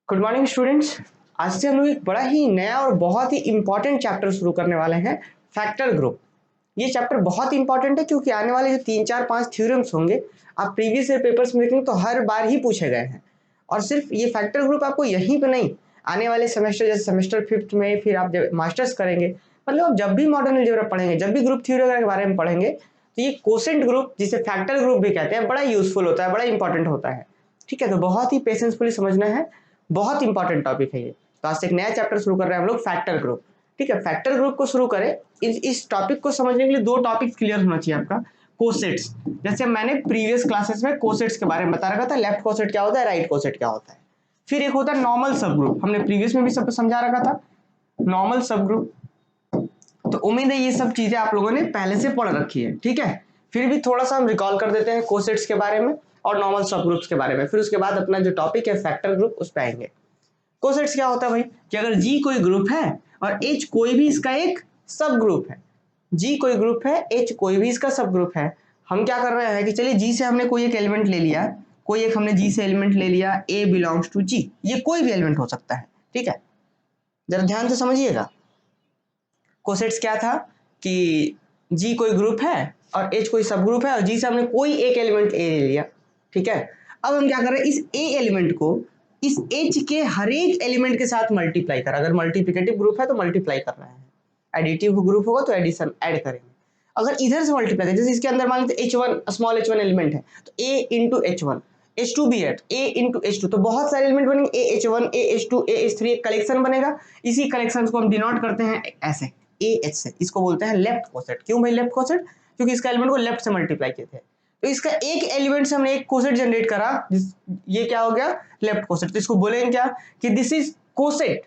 Good morning students. आज से हम लोग एक बड़ा ही नया और बहुत ही इंपॉर्टेंट चैप्टर शुरू करने वाले हैं, फैक्टर ग्रुप। ये चैप्टर बहुत इंपॉर्टेंट है क्योंकि आने वाले जो 3 4 5 थ्योरम्स होंगे, आप प्रीवियस ईयर पेपर्स में देखेंगे तो हर बार ही पूछे गए हैं। और सिर्फ ये फैक्टर ग्रुप आपको यहीं पे नहीं, आने वाले सेमेस्टर जैसे सेमेस्टर 5th में फिर आप जब मास्टर्स करेंगे, मतलब आप जब भी मॉडर्न अलजेब्रा पढ़ेंगे, जब भी ग्रुप थ्योरी के बारे में पढ़ेंगे, तो ये कोसेंट ग्रुप जिसे फैक्टर ग्रुप भी कहते हैं बड़ा यूजफुल होता है, बड़ा इंपॉर्टेंट होता है। ठीक है, तो बहुत ही पेशेंसफुली समझना है, बहुत इंपॉर्टेंट टॉपिक है ये। तो आज से एक नया चैप्टर शुरू कर रहे हैं हम लोग, फैक्टर ग्रुप। ठीक है, फैक्टर ग्रुप को शुरू करें, इस टॉपिक को समझने के लिए दो टॉपिक क्लियर होना चाहिए आपका। कोसेट्स, जैसे मैंने प्रीवियस क्लासेस में कोसेट्स के बारे में बता रखा था, लेफ्ट कोसेट क्या होता है, राइट कोसेट क्या होता है। फिर एक होता है नॉर्मल सब ग्रुप, हमने प्रीवियस में भी सब समझा रखा था, नॉर्मल सब ग्रुप। तो उम्मीद है ये सब चीजें आप लोगों ने पहले से पढ़ रखी है। ठीक है, फिर भी थोड़ा सा हम रिकॉल कर देते हैं कोसेट्स के बारे में और नॉर्मल सब ग्रुप्स के बारे में, फिर उसके बाद अपना जो टॉपिक है फैक्टर ग्रुप उस पर आएंगे। कोसेट्स क्या होता है भाई, कि अगर जी कोई ग्रुप है और एच कोई भी इसका एक सब ग्रुप है, जी कोई ग्रुप है, एच कोई भी इसका सब ग्रुप है। हम क्या कर रहे हैं कि चलिए जी से हमने कोई एक एलिमेंट ले लिया, कोई एक हमने जी से एलिमेंट ले लिया, ए बिलोंग्स टू जी, ये कोई भी एलिमेंट हो सकता है। ठीक है, जरा ध्यान से समझिएगा। कोसेट्स क्या था कि जी कोई ग्रुप है और एच कोई सब ग्रुप है और जी से हमने कोई एक एलिमेंट ए ले लिया। ठीक है, अब हम क्या कर रहे हैं, इस ए एलिमेंट को इस एच के हर एक एलिमेंट के साथ मल्टीप्लाई कर, अगर मल्टीप्लिकेटिव ग्रुप है तो मल्टीप्लाई कर रहे हैं, एडिटिव ग्रुप होगा तो एडिशन ऐड करेंगे। अगर इधर से मल्टीप्लाई करें, जैसे इसके अंदर मान लेते h1 स्मॉल h1 एलिमेंट है, तो a इंटू h1, h2 भी है a इंटू h2, तो बहुत सारे एलिमेंट बनेंगे, a h1 a h2 a h3, एक कलेक्शन बनेगा। इसी कलेक्शन को हम डिनोट करते हैं ऐसे ए एच से, इसको बोलते हैं लेफ्ट कोसेट। क्यों भाई लेफ्ट कोसेट, क्योंकि इसका एलिमेंट को लेफ्ट से मल्टीप्लाई किए थे, तो इसका एक एलिमेंट से हमने एक कोसेट जनरेट करा, ये क्या हो गया, लेफ्ट कोसेट। तो इसको बोलेंगे क्या कि this is coset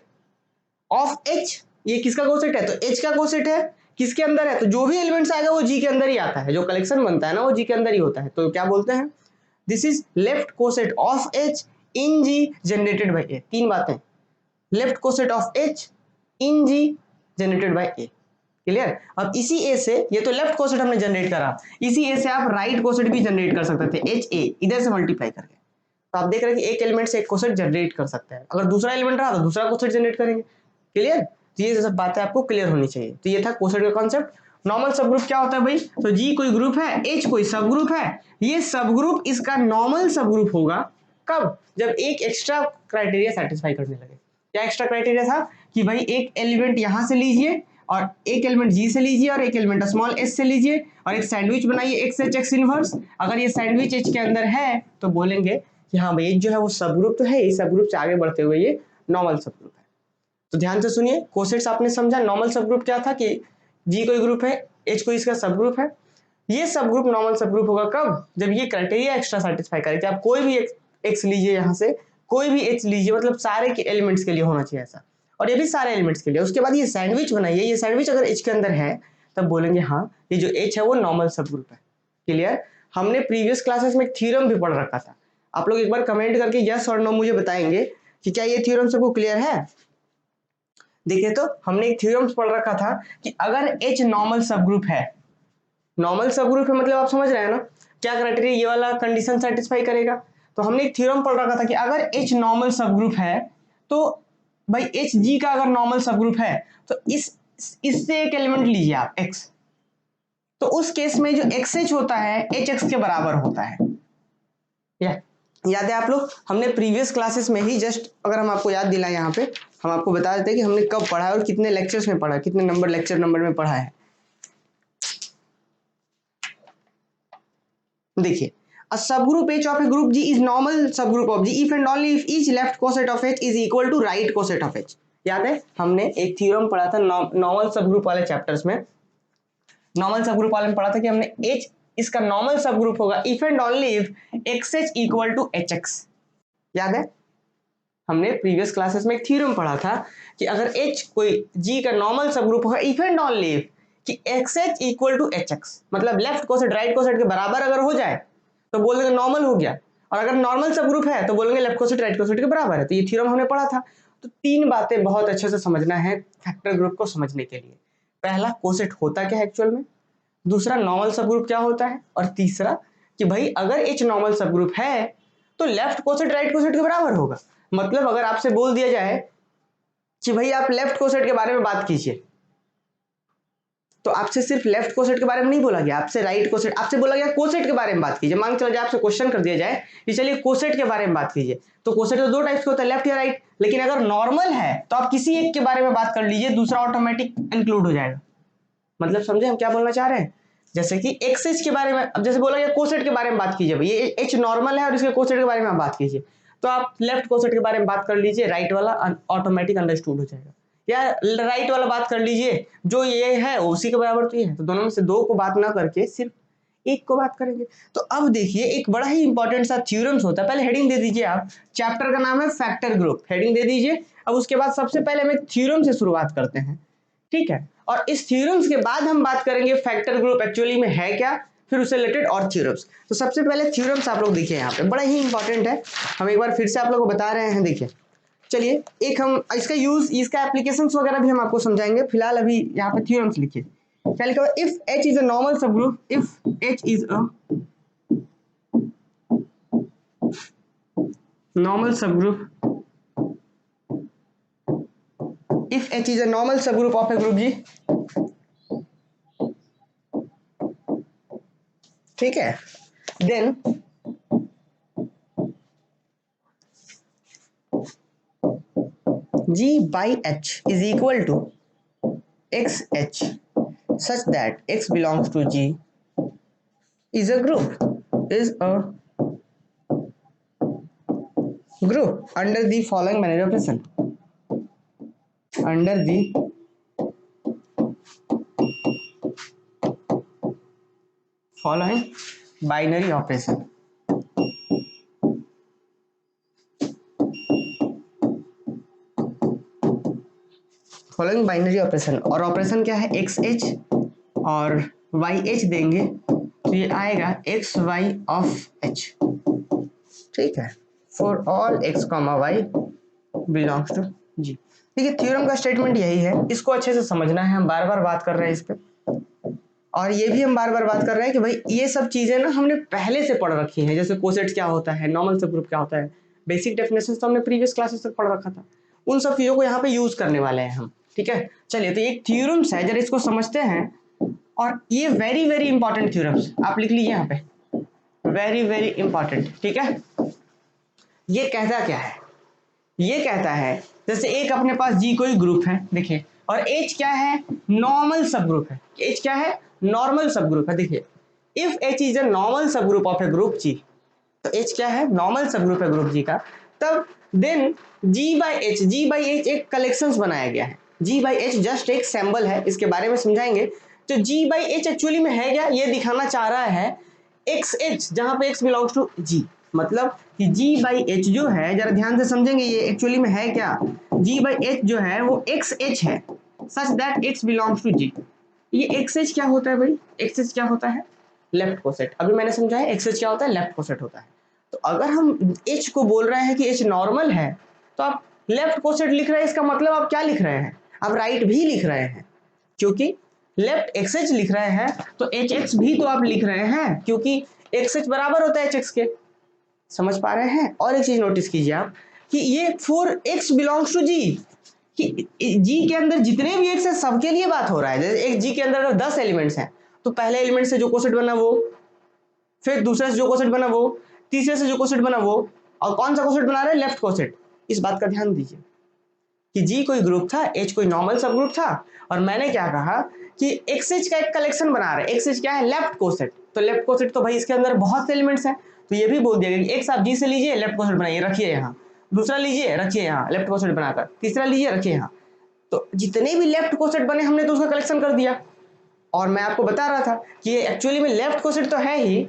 of H, ये किसका कोसेट है, तो एच का कोसेट है, किसके अंदर है, तो जो भी एलिमेंट्स आएगा वो जी के अंदर ही आता है, जो कलेक्शन बनता है ना वो जी के अंदर ही होता है। तो क्या बोलते हैं, this is left coset of H in G generated by a. तीन बातें, left coset of H in G generated by a. Clear. अब इसी ए से, ये तो लेफ्ट कोसेट हमने जनरेट करा, इसी ए से आप राइट कोसेट भी जनरेट कर सकते थे, एच ए इधर से मल्टीप्लाई करके। तो आप देख रहे हैं कि एक एलिमेंट से एक कोसेट जनरेट कर सकते हैं, अगर दूसरा एलिमेंट रहा तो दूसरा कोसेट जनरेट करेंगे। क्लियर, तो ये सब बातें आपको क्लियर होनी चाहिए। तो ये था कोसेट का कॉन्सेप्ट। नॉर्मल सब ग्रुप क्या होता है भाई, तो जी कोई ग्रुप है, एच कोई सब ग्रुप है, ये सब ग्रुप इसका नॉर्मल सब ग्रुप होगा कब, जब एक एक्स्ट्रा क्राइटेरिया सेटिस्फाई करने लगे। क्या एक्स्ट्रा क्राइटेरिया था कि भाई एक एलिमेंट यहां से लीजिए और एक एलिमेंट जी से लीजिए और एक एलिमेंट स्मॉल एस से लीजिए और एक सैंडविच बनाइए एक्स एच एक्स इनवर्स। अगर ये सैंडविच एच के अंदर है तो बोलेंगे कि हाँ भाई जो है वो सब ग्रुप तो है, इस सब ग्रुप से आगे बढ़ते हुए ये नॉर्मल सब ग्रुप है। तो ध्यान से सुनिए, कोसेट्स आपने समझा। नॉर्मल सब ग्रुप क्या था कि जी कोई ग्रुप है, एच कोई इसका सब ग्रुप है, ये सब ग्रुप नॉर्मल सब ग्रुप होगा कब, जब ये क्राइटेरिया एक्स्ट्रा सेटिस्फाई करे कि आप कोई भी एक्स लीजिए, यहाँ से कोई भी एच लीजिए, मतलब सारे के एलिमेंट्स के लिए होना चाहिए ऐसा, और ये भी सारे एलिमेंट्स के लिए। उसके बाद ये सैंडविच बनाइए, ये सैंडविच अगर एच के अंदर है तब बोलेंगे हाँ ये जो एच है वो नॉर्मल सब ग्रुप है। क्लियर। हमने प्रीवियस क्लासेस में एक थ्योरम भी पढ़ रखा था, आप लोग एक बार कमेंट करके यस और नो मुझे बताएंगे कि क्या ये थ्योरम सबको क्लियर है। देखिए, तो हमने एक थ्योरम पढ़ रखा था कि अगर एच नॉर्मल सब ग्रुप है, नॉर्मल सब ग्रुप है मतलब आप समझ रहे हैं ना क्या क्राइटेरिया ये वाला कंडीशन सेटिस्फाई करेगा। तो हमने एक थ्योरम पढ़ रखा था कि अगर एच नॉर्मल सब ग्रुप है तो भाई एच जी का अगर नॉर्मल सब ग्रुप है तो इससे एक एलिमेंट लीजिए आप एक्स, तो उस केस में जो एक्स एच होता है एच एक्स के बराबर होता है। याद है आप लोग, हमने प्रीवियस क्लासेस में ही जस्ट अगर हम आपको याद दिलाएं, यहाँ पे हम आपको बता देते हैं कि हमने कब पढ़ा है और कितने लेक्चर्स में पढ़ा है, कितने नंबर लेक्चर नंबर में पढ़ा है। देखिए, a subgroup H of a group G is normal subgroup of G if and only if each left coset of H is equal to right coset of H। याद है हमने एक theorem पढ़ा था नॉर्मल सबग्रुप वाले chapters में, normal subgroup वाले में पढ़ा था कि हमने H इसका नॉर्मल सबग्रुप होगा if and only if XH equal to HX। याद है हमने प्रीवियस क्लासेस में एक थ्योरम पढ़ा था कि अगर H कोई G का नॉर्मल सबग्रुप होगा इफ एंड ओनली इफ कि XH इक्वल टू HX, मतलब लेफ्ट कोसेट राइट कोसेट के बराबर अगर हो जाए तो बोल देंगे नॉर्मल हो गया, और अगर नॉर्मल सब ग्रुप है तो बोलेंगे लेफ्ट कोसेट राइट कोसेट के बराबर है। तो ये थ्योरम हमने पढ़ा था। तो तीन बातें बहुत अच्छे से समझना है फैक्टर ग्रुप को समझने के लिए। पहला, कोसेट होता क्या है एक्चुअल में, दूसरा नॉर्मल सब ग्रुप क्या होता है, और तीसरा कि भाई अगर एच नॉर्मल सब ग्रुप है तो लेफ्ट कोसेट राइट कोसेट के बराबर होगा। मतलब अगर आपसे बोल दिया जाए कि भाई आप लेफ्ट कोसेट के बारे में बात कीजिए, तो आपसे सिर्फ लेफ्ट कोसेट के बारे में नहीं बोला गया, आपसे राइट कोसेट, आपसे बोला गया कोसेट के बारे में बात कीजिए। मान के चलो आपसे क्वेश्चन कर दिया जाए कि चलिए कोसेट के बारे में बात कीजिए, तो कोसेट तो दो टाइप्स के होता है, लेफ्ट या राइट। लेकिन अगर नॉर्मल है तो आप किसी एक के बारे में बात कर लीजिए, दूसरा ऑटोमेटिक इंक्लूड हो जाएगा। मतलब समझे हम क्या बोलना चाह रहे हैं? जैसे कि एक्स एच के बारे में, अब जैसे बोला गया कोसेट के बारे में बात कीजिए, भाई ये एच नॉर्मल है और इसके कोसेट के बारे में आप बात कीजिए, तो आप लेफ्ट कोसेट के बारे में बात कर लीजिए, राइट वाला ऑटोमेटिक अंडरस्टूड हो जाएगा। या राइट वाला बात कर लीजिए, जो ये है उसी के बराबर तो ये है, तो दोनों में से दो को बात ना करके सिर्फ एक को बात करेंगे। तो अब देखिए एक बड़ा ही इंपॉर्टेंट सा थ्योरम्स होता है, पहले हेडिंग दे दीजिए आप, चैप्टर का नाम है फैक्टर ग्रुप, हेडिंग दे दीजिए। अब उसके बाद सबसे पहले हम एक थ्योरम से शुरुआत करते हैं, ठीक है, और इस थ्योरम्स के बाद हम बात करेंगे फैक्टर ग्रुप एक्चुअली में है क्या, फिर उससे रिलेटेड और थ्योरम्स। तो सबसे पहले थ्योरम्स आप लोग देखिए, यहाँ पे बड़ा ही इंपॉर्टेंट है, हम एक बार फिर से आप लोगों को बता रहे हैं। देखिए चलिए एक हम इसका यूज, इसका एप्लीकेशंस वगैरह भी हम आपको समझाएंगे, फिलहाल अभी यहाँ पे थ्योरम्स लिखिए। क्या लिखा हुआ? If H is a normal subgroup, if H is a normal subgroup, if H is a normal subgroup of a group जी, ठीक है, then G by H is equal to XH such that X belongs to G is a group, is a group under the following binary operation, under the following binary operation, following binary operation, और operation क्या है? X H और Y H देंगे तो ये आएगा x Y of H, ठीक है, for all x comma y belongs to G. देखिए थ्योरम का स्टेटमेंट यही है, इसको अच्छे से समझना है, हम बार बार बात कर रहे हैं इस पे, और ये भी हम बार बार बात कर रहे हैं कि भाई ये सब चीजें ना हमने पहले से पढ़ रखी हैं, जैसे कोसेट क्या होता है, नॉर्मल सब ग्रुप क्या होता है, बेसिक डेफिनेशन तो हमने प्रीवियस क्लासेस तक पढ़ रखा था, उन सब चीजों को यहाँ पे यूज करने वाले हैं हम, ठीक है। चलिए तो एक थ्योरम्स है, जरा इसको समझते हैं, और ये वेरी वेरी इंपॉर्टेंट थ्योरम्स आप लिख लीजिए यहाँ पे, वेरी वेरी इंपॉर्टेंट, ठीक है। ये कहता क्या है? ये कहता है जैसे एक अपने पास जी कोई ग्रुप है, देखिए, और एच क्या है? नॉर्मल सब ग्रुप है। एच क्या है? नॉर्मल सब ग्रुप है। देखिए if H is a normal subgroup of a group जी, तो एच क्या है? नॉर्मल सब ग्रुप है ग्रुप जी का, तब then G by H, G by H एक कलेक्शंस बनाया गया है, जी बाई एच जस्ट एक सैंबल है, इसके बारे में समझाएंगे। तो जी बाई एच एक्चुअली में है क्या, ये दिखाना चाह रहा है एक्स एच, जहां पे एक्स बिलोंग्स टू जी, मतलब कि जी बाई एच जो है, जरा ध्यान से समझेंगे ये एक्चुअली में है क्या, जी बाई एच जो है वो एक्स एच है, such that x belongs to G. ये एक्स एच क्या होता है भाई? एक्स एच क्या होता है? Left coset. अभी मैंने समझाया एक्स एच क्या होता है, लेफ्ट कोसेट होता है। तो अगर हम एच को बोल रहे हैं कि एच नॉर्मल है, तो आप लेफ्ट कोसेट लिख रहे हैं, इसका मतलब आप क्या लिख रहे हैं? आप राइट भी लिख रहे हैं, क्योंकि लेफ्ट एक्स एच लिख रहे हैं तो एच एक्स भी तो आप लिख रहे हैं, क्योंकि एक्स एच बराबर होता है एच एक्स के। समझ पा रहे हैं? और एक चीज नोटिस कीजिए आप कि ये फॉर एक्स बिलोंग्स टू जी, कि जी के अंदर जितने भी एक्स है सबके लिए बात हो रहा है। जैसे एक जी के अंदर अगर 10 एलिमेंट्स हैं, तो पहले एलिमेंट से जो कोसेट बना वो, फिर दूसरे से जो कोसेट बना वो, तीसरे से जो कोसेट बना वो, और कौन सा कोसेट बना रहे हैं? Left coset. इस बात का ध्यान दीजिए कि जी कोई ग्रुप था, एच कोई नॉर्मल सब ग्रुप था, और मैंने क्या कहा कि एक्स एच का एक कलेक्शन बना रहे हैं। एक्स एच क्या है? Left coset. तो लेफ्ट कोसेट तो भाई इसके अंदर बहुत से एलिमेंट्स हैं, तो ये भी बोल दिया गया कि एक्स आप जी से लीजिए, लेफ्ट कोसेट बनाइए, रखिए यहाँ, दूसरा लीजिए रखिए यहाँ लेफ्ट कोसेट बनाकर, तीसरा लीजिए रखिए यहाँ। तो जितने भी लेफ्ट कोसेट बने हमने तो उसका कलेक्शन कर दिया, और मैं आपको बता रहा था कि ये एक्चुअली में लेफ्ट कोसेट तो है ही,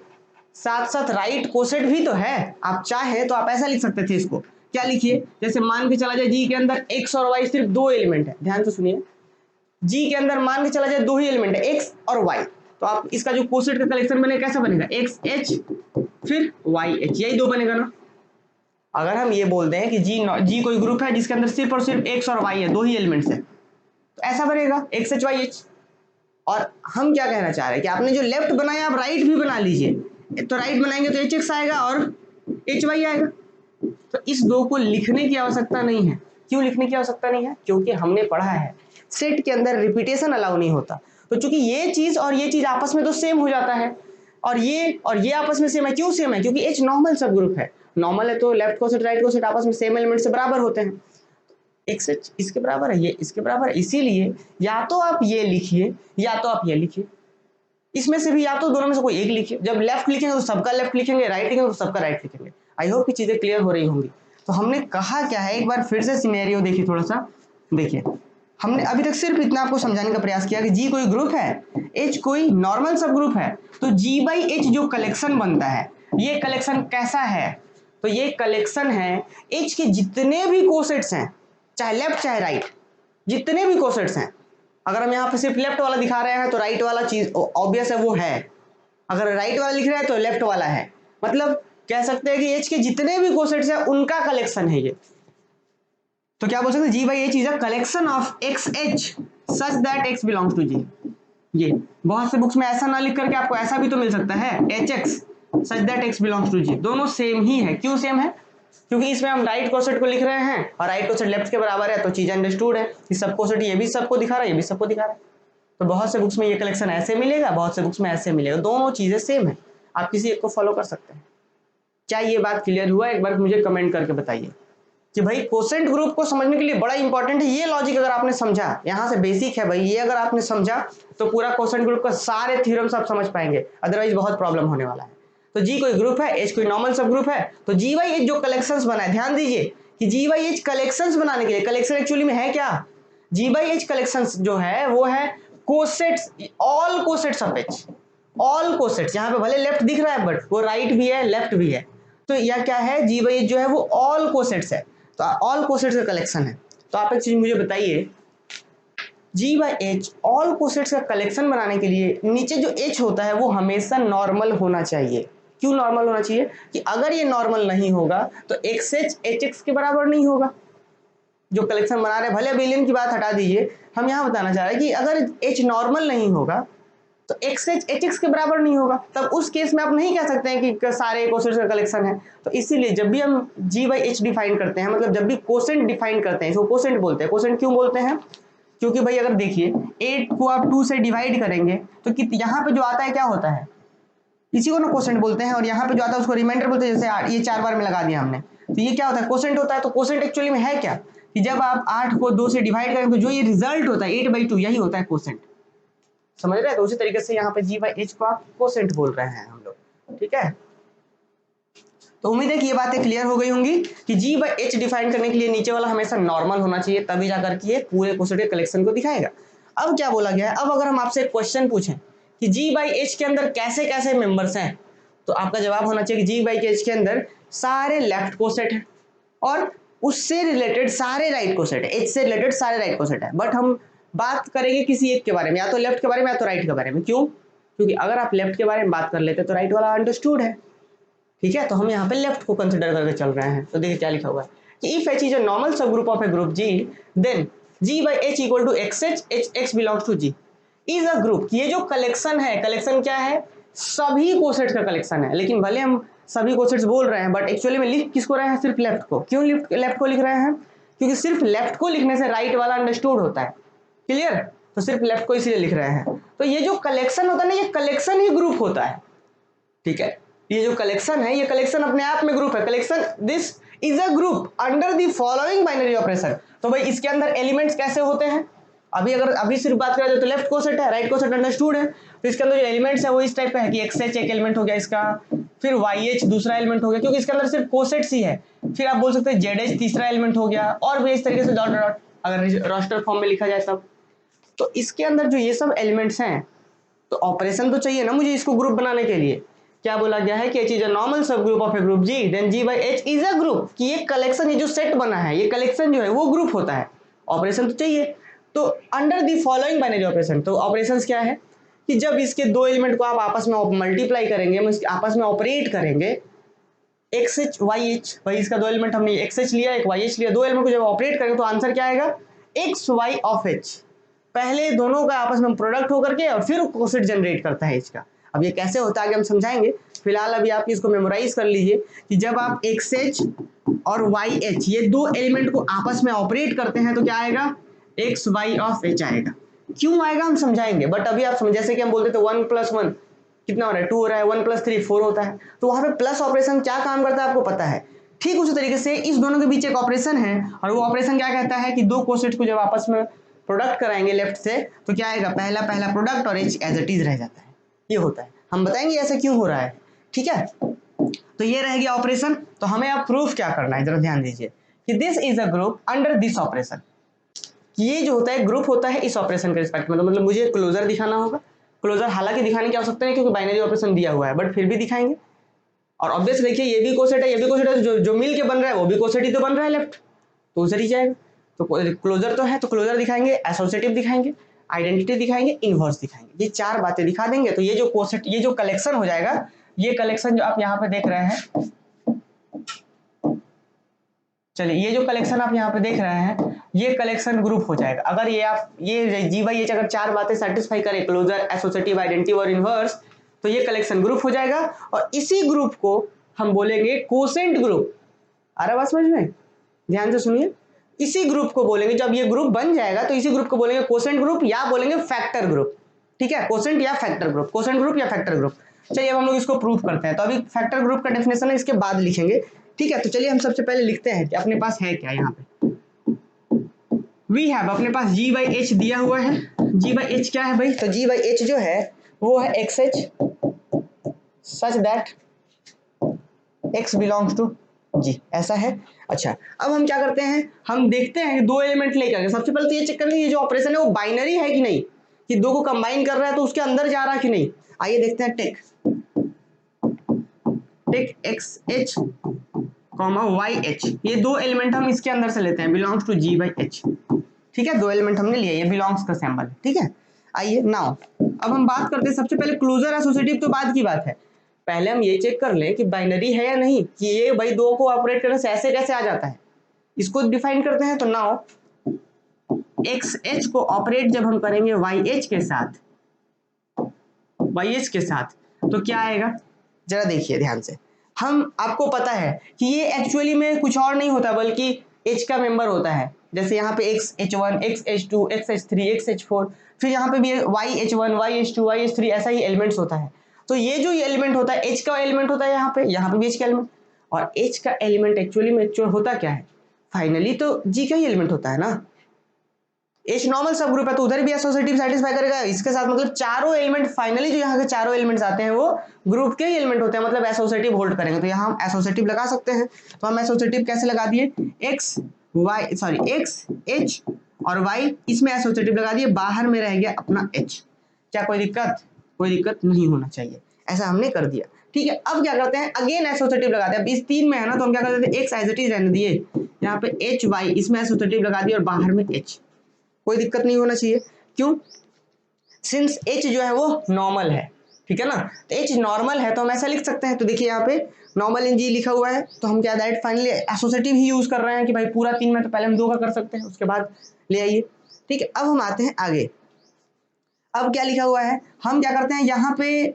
साथ साथ राइट कोसेट भी तो है। आप चाहे तो आप ऐसा लिख सकते थे इसको, क्या लिखिए, जैसे मान के चला जाए जी के अंदर एक्स और वाई सिर्फ दो एलिमेंट है, ध्यान से सुनिए, जी के अंदर मान के चला जाए दो ही एलिमेंट है, एक्स और वाई, तो आप इसका जो कोसेट का कलेक्शन बनेगा कैसा बनेगा? एक्स एच फिर वाई एच, यही दो बनेगा ना। अगर हम ये बोल दें कि जी कोई ग्रुप है जिसके अंदर सिर्फ और सिर्फ एक्स और वाई है, दो ही एलिमेंट्स है, तो ऐसा बनेगा एक्स एच वाई एच। और हम क्या कहना चाह रहे हैं कि आपने जो लेफ्ट बनाया आप राइट भी बना लीजिए, तो राइट बनाएंगे तो एच एक्स आएगा और एच वाई आएगा। तो इस दो को लिखने की आवश्यकता नहीं है। क्यों लिखने की आवश्यकता नहीं है? क्योंकि हमने पढ़ा है सेट के अंदर रिपीटेशन अलाउ नहीं होता। तो चूंकि ये चीज और ये चीज आपस में तो सेम हो जाता है, और ये आपस में सेम है। क्यों सेम है? क्योंकि एच नॉर्मल सब ग्रुप है। नॉर्मल है तो लेफ्ट कोसेट राइट कोसेट आपस में सेम एलिमेंट से बराबर होते हैं। एक्स एच इसके बराबर है, ये इसके बराबर है, इसीलिए या तो आप ये लिखिए या तो आप ये लिखिए। इसमें से भी या तो दोनों में से कोई एक लिखिए। जब लेफ्ट लिखेंगे तो सबका लेफ्ट लिखेंगे, राइट लिखेंगे तो सबका राइट लिखेंगे। आई होप कि चीजें क्लियर हो रही होंगी। तो हमने कहा क्या है, एक बार फिर से सिनेरियो देखिए थोड़ा सा। देखिए हमने अभी तक सिर्फ इतना आपको समझाने का प्रयास किया कि जी कोई ग्रुप है, एच कोई नॉर्मल सब ग्रुप है, तो जी बाई एच जो कलेक्शन बनता है, ये कलेक्शन कैसा है? तो ये कलेक्शन है एच के जितने भी कोसेट्स हैं, चाहे लेफ्ट चाहे राइट, जितने भी कोसेट्स हैं। अगर हम यहाँ पे सिर्फ लेफ्ट वाला दिखा रहे हैं तो राइट वाला चीज ऑब्वियस है वो है, अगर राइट वाला लिख रहे हैं तो लेफ्ट वाला है। मतलब कह सकते हैं कि एच के जितने भी कोसेट्स हैं उनका कलेक्शन है ये। तो क्या बोल सकते हैं, G by H is a collection of x H such that x belongs to G. ये बहुत से बुक्स में ऐसा ना लिख करके आपको ऐसा भी तो मिल सकता है, H x such that x belongs to G. दोनों सेम ही है। क्यों सेम है? क्योंकि इसमें हम राइट कोसेट को लिख रहे हैं और राइट कोसेट लेफ्ट के बराबर है, तो चीज अंडरस्टूड है कि सब कोसेट ये भी सबको दिखा रहा है, ये भी सबको दिखा रहा है। तो बहुत से बुक्स में ये कलेक्शन ऐसे मिलेगा, बहुत से बुक्स में ऐसे मिलेगा, दोनों चीजें सेम है। आप किसी एक को फॉलो कर सकते हैं। क्या ये बात क्लियर हुआ? एक बार मुझे कमेंट करके बताइए कि भाई कोसेंट ग्रुप को समझने के लिए बड़ा इंपॉर्टेंट है ये लॉजिक। अगर आपने समझा, यहां से बेसिक है भाई ये, अगर आपने समझा तो पूरा कोसेंट ग्रुप का सारे थ्योरम्स आप समझ पाएंगे, अदरवाइज बहुत प्रॉब्लम होने वाला है। तो जी कोई ग्रुप है, एच कोई नॉर्मल सब ग्रुप है, तो जी वाई एच जो कलेक्शंस बनाए, ध्यान दीजिए कि जी वाई एच कलेक्शंस बनाने के लिए, कलेक्शन एक्चुअली में है क्या? जी वाई एच कलेक्शंस जो है वो है cosets, all cosets of H, all cosets. यहाँ पे भले लेफ्ट दिख रहा है बट वो राइट भी है लेफ्ट भी है। तो यह क्या है, जी वाई एच जो है वो ऑल कोसेट्स है, तो ऑल कोसेट्स का कलेक्शन है। तो आप एक चीज मुझे बताइए, जी बाई एच ऑल कोसेट्स का कलेक्शन बनाने के लिए नीचे जो एच होता है वो हमेशा नॉर्मल होना चाहिए। क्यों नॉर्मल होना चाहिए? कि अगर ये नॉर्मल नहीं होगा तो एक्स एच एच एक्स के बराबर नहीं होगा। जो कलेक्शन बना रहे हैं, भले बिलियन की बात हटा दीजिए, हम यहां बताना चाह रहे हैं कि अगर एच नॉर्मल नहीं होगा तो एक्स एच एच एक्स के बराबर नहीं होगा। तब उस केस में आप नहीं कह सकते हैं कि सारे कोसेट्स का कलेक्शन है। तो इसीलिए जब भी हम जी बाई एच डिफाइन करते हैं, मतलब जब भी कोसेंट डिफाइन करते हैं, इसको कोसेंट बोलते हैं। कोसेंट क्यों बोलते हैं? क्योंकि भाई अगर देखिए 8 को आप 2 से डिवाइड करेंगे तो यहाँ पे जो आता है क्या होता है, इसी को ना कोसेंट बोलते हैं, और यहाँ पे जो आता है उसको रिमाइंडर बोलते हैं। जैसे ये 4 बार में लगा दिया हमने, तो ये क्या होता है, कोसेंट होता है। तो कोसेंट एक्चुअली में है क्या, कि जब आप 8 को 2 से डिवाइड करेंगे तो जो ये रिजल्ट होता है 8/2, यही होता है कोसेंट। समझ रहे हैं? तो उसी तरीके से यहाँ पे जी बाई एच को आप कोसेंट बोल रहे हैं हम लोग, ठीक है। तो उम्मीद है कि ये बातें क्लियर हो गई होंगी कि जी बाई एच डिफाइन करने के लिए नीचे वाला हमेशा नॉर्मल होना चाहिए, तभी जाकर के ये पूरे कोसेट के कलेक्शन को दिखाएगा। अब क्या बोला गया है, अब अगर हम आपसे एक क्वेश्चन पूछें कि जी बाई एच के अंदर कैसे कैसे मेंबर्स हैं, तो आपका जवाब होना चाहिए कि जी बाई एच के अंदर सारे लेफ्ट कोसेट है और उससे रिलेटेड सारे राइट कोसेट है, एच से रिलेटेड सारे राइट कोसेट है। बट हम बात करेंगे किसी एक के बारे में, या तो लेफ्ट के बारे में या तो राइट के बारे में। क्यों? क्योंकि अगर आप लेफ्ट के बारे में बात कर लेते तो राइट वाला अंडरस्टूड है, ठीक है। तो हम यहाँ पे लेफ्ट को कंसिडर करके चल रहे हैं। तो देखिए क्या लिखा हुआ है कि if H is a normal subgroup of a group G, then G by H equal to x H, H x belongs to G is a group. ये जो कलेक्शन है, कलेक्शन क्या है, सभी कोसेट्स का कलेक्शन है। लेकिन भले हम सभी कोसेट्स बोल रहे हैं बट एक्चुअली में लिख किसको रहे हैं, सिर्फ लेफ्ट को। क्यों लेफ्ट को लिख रहे हैं? क्योंकि सिर्फ लेफ्ट को लिखने से राइट वाला अंडरस्टूड होता है, क्लियर। तो सिर्फ लेफ्ट को इसीलिए लिख रहे हैं। तो ये जो कलेक्शन होता है ना, ये कलेक्शन ही ग्रुप होता है, ठीक है। ये जो कलेक्शन है, ये कलेक्शन अपने आप में ग्रुप है। Collection this is a group under the following binary operation. तो भाई इसके अंदर एलिमेंट्स कैसे होते हैं, अभी सिर्फ बात करें तो लेफ्ट कोसेट है, राइट कोसेट अंडरस्टूड है। तो इसके अंदर जो एलिमेंट्स है वो इस टाइप का है कि एक्स एच एक एलिमेंट हो गया इसका, फिर वाई एच दूसरा एलिमेंट हो गया, क्योंकि इसके अंदर सिर्फ कोसेट्स ही है। फिर आप बोल सकते हैं जेड एच तीसरा एलिमेंट हो गया, और भी इस तरीके से डॉट डॉट, अगर रोस्टर फॉर्म में लिखा जाए तब। तो इसके अंदर जो ये सब एलिमेंट्स हैं, तो ऑपरेशन तो चाहिए ना मुझे इसको ग्रुप बनाने के लिए। क्या बोला गया है कि H is a normal subgroup of a group G, then G by H is a group. कि ये कलेक्शन, ये जो सेट बना है, ये कलेक्शन जो है वो ग्रुप होता है। ऑपरेशन तो चाहिए। तो under the following binary operation, तो ऑपरेशंस क्या है कि जब इसके दो एलिमेंट को आप आपस में मल्टीप्लाई करेंगे, आपस में ऑपरेट करेंगे, एक्स एच वाई एच, भाई इसका दो एलिमेंट हमने एक्स एच लिया एक वाई एच लिया, दो एलिमेंट को जब ऑपरेट करेंगे तो आंसर क्या आएगा, एक्स वाई ऑफ एच। पहले दोनों का आपस में प्रोडक्ट होकर के और फिर कोसेट जनरेट करता है एच का। अब ये कैसे होता है आगे हम समझाएंगे, फिलहाल अभी आप इसको मेमोराइज कर लीजिए कि जब आप XH और YH ये दो एलिमेंट को आपस में ऑपरेट करते हैं तो क्या आएगा, XY ऑफ H आएगा। क्यों आएगा हम समझाएंगे, बट अभी आप समझ, जैसे कि हम बोलते थे 1 + 1 कितना हो रहा है, 2 हो रहा है, 1 + 3 4 होता है, तो वहां पे प्लस ऑपरेशन क्या काम करता है आपको पता है। ठीक उसी तरीके से इस दोनों के बीच एक ऑपरेशन है और वो ऑपरेशन क्या कहता है कि दो कोसेट को जब आपस में प्रोडक्ट कराएंगे लेफ्ट से तो क्या आएगा, पहला पहला प्रोडक्ट और H एज इट इज रह जाता है। ये होता है, हम बताएंगे ऐसा क्यों हो रहा है। ठीक है, तो ये रह गया ऑपरेशन। तो हमें अब प्रूफ क्या करना है, जरा ध्यान दीजिए कि this is a group under this operation. ये जो होता है ग्रुप होता है इस ऑपरेशन के रिस्पेक्ट में, तो मतलब मुझे क्लोजर दिखाना होगा। क्लोजर हालांकि दिखाने की आवश्यकता नहीं क्योंकि बाइनरी ऑपरेशन दिया हुआ है, बट फिर भी दिखाएंगे। और ऑब्वियस देखिए ये भी कोसेट है, ये भी कोसेट है, जो मिल के बन रहा है वो भी कोसेट ही तो बन रहा है लेफ्ट, तो उधर ही जाएगा। तो क्लोजर तो है तो क्लोजर दिखाएंगे, एसोसिएटिव दिखाएंगे, आइडेंटिटी दिखाएंगे, इनवर्स दिखाएंगे। ये चार बातें दिखा देंगे तो ये जो कोसेट, ये जो कलेक्शन हो जाएगा, ये कलेक्शन जो आप यहाँ पे देख रहे हैं, चलिए ये जो कलेक्शन आप यहाँ पे देख रहे हैं ये कलेक्शन ग्रुप हो जाएगा। अगर ये आप ये G/H अगर चार बातें सेटिस्फाई करे, क्लोजर, एसोसिएटिव, आइडेंटिटी और इनवर्स, तो ये कलेक्शन ग्रुप हो जाएगा और इसी ग्रुप को हम बोलेंगे कोसेंट ग्रुप। आ रहा बात समझ में, ध्यान से सुनिए। इसी ग्रुप को बोलेंगे, जब ये ग्रुप बन जाएगा तो इसी ग्रुप को बोलेंगे कोसेंट ग्रुप या बोलेंगे फैक्टर ग्रुप। ठीक है, कोसेंट या फैक्टर ग्रुप, कोसेंट ग्रुप या फैक्टर ग्रुप। चलिए अब हम लोग इसको प्रूव करते हैं। तो अभी फैक्टर ग्रुप का डेफिनेशन है, इसके बाद लिखेंगे। ठीक है, तो चलिए हम सबसे पहले लिखते हैं कि अपने पास है क्या। यहाँ पे वी हैव, अपने पास G/H दिया हुआ है। G/H क्या है भाई, तो G/H जो है वो है XH such that X belongs to G, ऐसा है। अच्छा, अब हम क्या करते हैं, हम देखते हैं दो एलिमेंट लेकर। सबसे पहले तो ये चेक करेंगे ये जो ऑपरेशन है वो बाइनरी है कि नहीं, कि दो को कंबाइन कर रहा है तो उसके अंदर जा रहा है कि नहीं। आइए देखते हैं। टेक XH YH, ये दो एलिमेंट हम इसके अंदर से लेते हैं, बिलोंग्स टू G/H। ठीक है, दो एलिमेंट हमने लिए, ये बिलोंग्स का सैंबल। ठीक है, आइए नाउ अब हम बात करते हैं सबसे पहले क्लोजर एसोसिएटिव, तो बाद की बात है। पहले हम ये चेक कर लें कि बाइनरी है या नहीं, कि ये भाई दो को ऑपरेट करने से ऐसे कैसे आ जाता है, इसको डिफाइन करते हैं। तो नाउ XH को ऑपरेट जब हम करेंगे YH के साथ, YH के साथ, तो क्या आएगा, जरा देखिए ध्यान से। हम, आपको पता है कि ये एक्चुअली में कुछ और नहीं होता बल्कि H का मेंबर होता है। जैसे यहाँ पे XH1, XH2, XH3, XH4, फिर यहाँ पे भी YH1, YH2, YH3 ऐसा ही एलिमेंट्स होता है। तो ये जो ये एलिमेंट होता है H का एलिमेंट होता है, यहाँ पे भी H का एलिमेंट। और H का एलिमेंट एक्चुअली में होता क्या है, फाइनली तो G का ही एलिमेंट होता है ना। H नॉर्मल सब ग्रुप है तो उधर भी एसोसिएटिव सेटिस्फाई करेगा इसके साथ, मतलब चारों एलिमेंट फाइनली जो यहाँ के चारों एलिमेंट्स आते हैं वो ग्रुप के ही एलिमेंट होते हैं, मतलब एसोसिएटिव होल्ड करेंगे। तो यहाँ हम एसोसिएटिव लगा सकते हैं। तो हम एसोसिएटिव कैसे लगा दिए, X H और Y, इसमें एसोसिएटिव लगा दिए, बाहर में रह गया अपना H। क्या कोई दिक्कत, कोई दिक्कत नहीं होना चाहिए, ऐसा हमने कर दिया। ठीक है, अब क्या करते हैं, अगेन एसोसिएटिव लगाते हैं। अब इस तीन में है ना तो हम क्या करते हैं, X एज इट इज रहने दिए, यहाँ पे HY इसमें एसोसिएटिव लगा दिए और बाहर में H। कोई दिक्कत नहीं होना चाहिए, क्यों, सिंस H जो है वो नॉर्मल है। ठीक है ना, तो H नॉर्मल है तो हम ऐसा लिख सकते हैं। तो देखिए यहाँ पे नॉर्मल इन G लिखा हुआ है, तो हम क्या डायरेक्ट फाइनली एसोसिएटिव ही यूज कर रहे हैं कि भाई पूरा तीन में तो पहले हम दो का कर सकते हैं, उसके बाद ले आइए। ठीक है, अब हम आते हैं आगे। अब क्या लिखा हुआ है, हम क्या करते हैं यहाँ पे,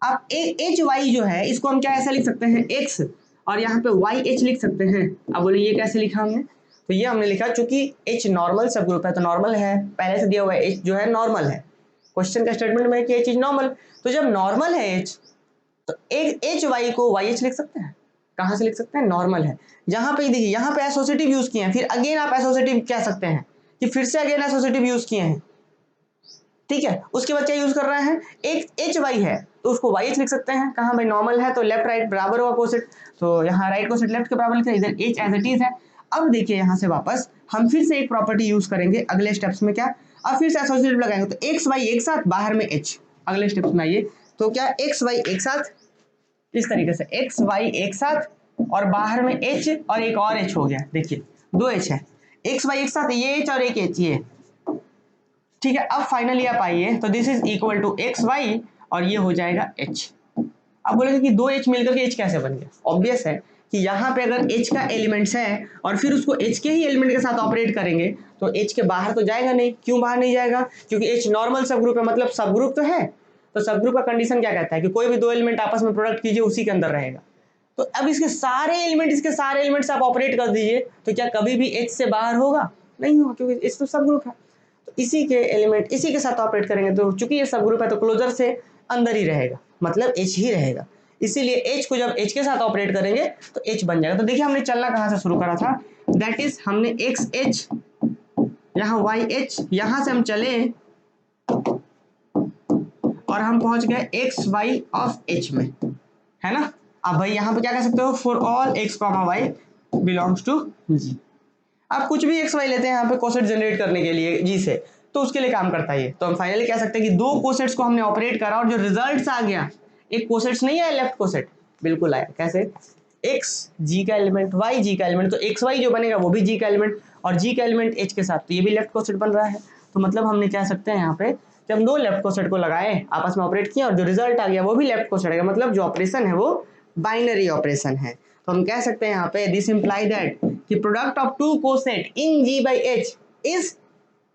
आप HY जो है इसको हम क्या ऐसा लिख सकते हैं X, और यहाँ पे YH लिख सकते हैं। अब बोलिए ये कैसे लिखा हमने, तो ये हमने लिखा चूंकि H नॉर्मल सब ग्रुप है तो नॉर्मल है, पहले से दिया हुआ है H जो है नॉर्मल है, क्वेश्चन का स्टेटमेंट में है कि H इज नॉर्मल। तो जब नॉर्मल है H तो एक HY को YH लिख सकते हैं। कहाँ से लिख सकते हैं, नॉर्मल है। जहाँ पे देखिए यहाँ पे एसोसिएटिव यूज किए हैं, फिर अगेन आप एसोसिएटिव कह सकते हैं कि फिर से अगेन एसोसिएटिव यूज किए हैं। ठीक है, उसके बाद क्या यूज कर रहे हैं, एक HY है तो उसको YH लिख सकते हैं। कहाँ भाई, नॉर्मल है तो लेफ्ट राइट बराबर होगा कोसेट, तो यहाँ राइट कोसेट लेफ्ट के बराबर लिखते हैं, इधर H एज इट इज है। अब देखिए यहाँ से वापस हम फिर से एक प्रॉपर्टी यूज करेंगे अगले स्टेप्स में, क्या, अब फिर से एसोसिएटिव लगाएंगे तो XY एक साथ, बाहर में H। अगले स्टेप्स में आइए, तो क्या XY एक साथ, इस तरीके से XY एक साथ और बाहर में H और एक और H हो गया। देखिए दो H है, XY एक साथ, ये H और एक H ये। ठीक है, अब फाइनली आप आइए तो this is equal to XY और ये हो जाएगा H। अब बोलेंगे कि दो H मिलकर के H कैसे बन गया, ऑब्वियस है कि यहाँ पे अगर H का एलिमेंट्स है और फिर उसको H के ही एलिमेंट के साथ ऑपरेट करेंगे तो H के बाहर तो जाएगा नहीं। क्यों बाहर नहीं जाएगा, क्योंकि H नॉर्मल सब ग्रुप है, मतलब सब ग्रुप तो है। तो सब ग्रुप का कंडीशन क्या कहता है कि कोई भी दो एलिमेंट आपस में प्रोडक्ट कीजिए उसी के अंदर रहेगा। तो अब इसके सारे एलिमेंट्स आप ऑपरेट कर दीजिए तो क्या कभी भी H से बाहर होगा? नहीं होगा, क्योंकि H तो सब ग्रुप है। तो इसी के एलिमेंट इसी के साथ ऑपरेट करेंगे, तो चूंकि ये सब ग्रुप है तो क्लोजर से अंदर ही रहेगा, मतलब H ही रहेगा। इसीलिए H को जब H के साथ ऑपरेट करेंगे तो H बन जाएगा। तो देखिए हमने चलना कहाँ से शुरू करा था, दैट इज हमने XH, यहाँ YH, यहां से हम चले और हम पहुंच गए XY ऑफ H में, है ना। अब भाई यहाँ पे क्या कह सकते हो, for all X, Y belongs to G। आप कुछ भी XY लेते हैं यहाँ पे कोसेट जनरेट करने के लिए G से, तो उसके लिए काम करता है ये। तो हम फाइनली कह सकते हैं कि दो कोसेट्स को हमने ऑपरेट करा और जो रिजल्ट्स आ गया, एक कोसेट्स नहीं आया लेफ्ट कोसेट, बिल्कुल आया। कैसे? X G का एलिमेंट, Y G का एलिमेंट, तो XY जो बनेगा वो भी G का एलिमेंट और G का एलिमेंट H के साथ, तो ये भी लेफ्ट कोसेट बन रहा है। तो मतलब हमने कह सकते हैं यहाँ पे कि हम दो लेफ्ट कोसेट को लगाए, आपस में ऑपरेट किया और जो रिजल्ट आ गया वो भी लेफ्ट कोसेट आएगा, मतलब जो ऑपरेशन है वो बाइनरी ऑपरेशन है। तो हम कह सकते हैं यहाँ पे दिस इंप्लाई दैट कि product of two coset in G by H is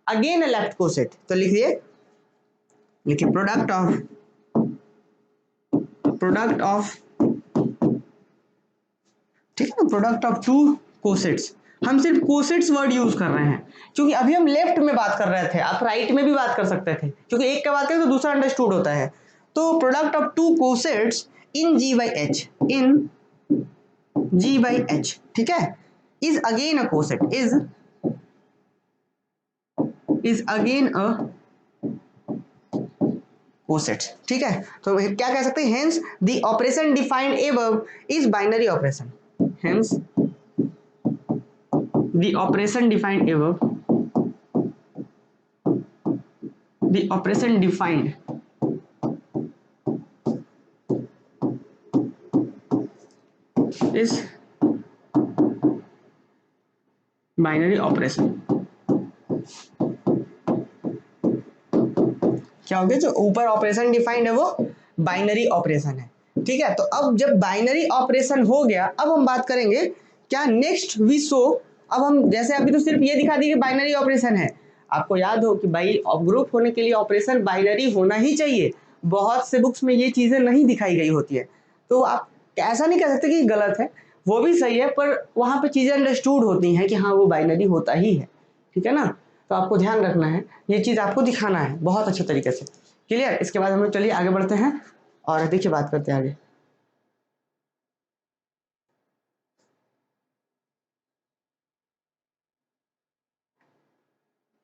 again a left coset. तो लिखिए प्रोडक्ट ऑफ ठीक है ना, प्रोडक्ट ऑफ टू कोसेट्स। हम सिर्फ कोसेट्स वर्ड यूज कर रहे हैं क्योंकि अभी हम लेफ्ट में बात कर रहे थे, आप राइट में भी बात कर सकते थे, क्योंकि एक का बात करें तो दूसरा अंडरस्टूड होता है। तो product of two cosets in G by H, in G by H, ठीक है, is again a coset, is again a coset, ठीक है। तो क्या कह सकते हैं, hence the operation defined above is binary operation, hence the operation defined above, the operation defined is binary operation। क्या हो गया, जो ऊपर ऑपरेशन डिफाइंड है वो बाइनरी ऑपरेशन है, ठीक है। तो अब जब बाइनरी ऑपरेशन हो गया, अब हम बात करेंगे क्या नेक्स्ट वी शो। अब हम जैसे अभी तो सिर्फ ये दिखा दी कि बाइनरी ऑपरेशन है, आपको याद हो कि भाई ग्रुप होने के लिए ऑपरेशन बाइनरी होना ही चाहिए। बहुत से बुक्स में ये चीजें नहीं दिखाई गई होती है, तो आप ऐसा नहीं कह सकते कि गलत है, वो भी सही है, पर वहां पे चीजें अंडरस्टूड होती हैं कि हाँ वो बाइनरी होता ही है, ठीक है ना। तो आपको ध्यान रखना है, ये चीज आपको दिखाना है बहुत अच्छे तरीके से, क्लियर। इसके बाद हम लोग चलिए आगे बढ़ते हैं और देखिए बात करते हैं आगे।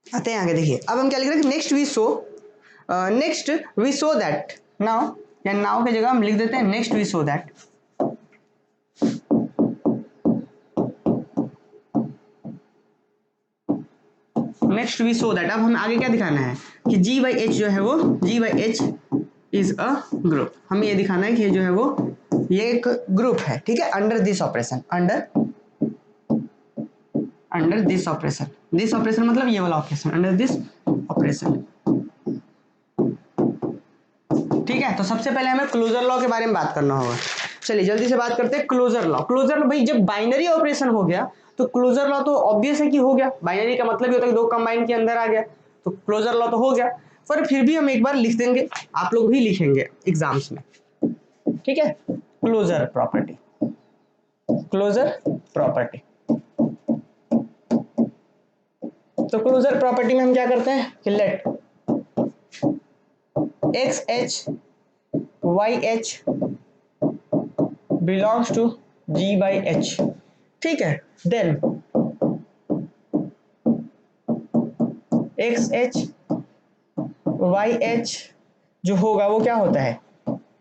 आते हैं आगे, देखिए अब हम क्या लिख रहे हैं, next we show that now, या नाउ की जगह हम लिख देते हैं next we show that, next we show that. अब हमें आगे क्या दिखाना है कि G by H जो है वो G by H is a group. हमें ये दिखाना है कि जो है वो ये एक ग्रुप है, ठीक है, under this operation, under this operation मतलब ये वाला ऑपरेशन, अंडर दिस ऑपरेशन, ठीक है। तो सबसे पहले हमें क्लोजर लॉ के बारे में बात करना होगा। चलिए जल्दी से बात करते हैं क्लोजर लॉ। भाई जब बाइनरी ऑपरेशन हो गया तो क्लोजर लॉ तो ऑब्वियस है कि हो गया, बाइनरी का मतलब ये होता है कि दो कंबाइन के अंदर आ गया, तो क्लोजर लॉ तो हो गया। पर फिर भी हम एक बार लिख देंगे, आप लोग भी लिखेंगे एग्जाम्स में, ठीक है। क्लोजर प्रॉपर्टी, तो क्लोजर प्रॉपर्टी में हम क्या करते हैं कि late XH YH belongs to G by H, ठीक है। देन XH YH जो होगा वो क्या होता है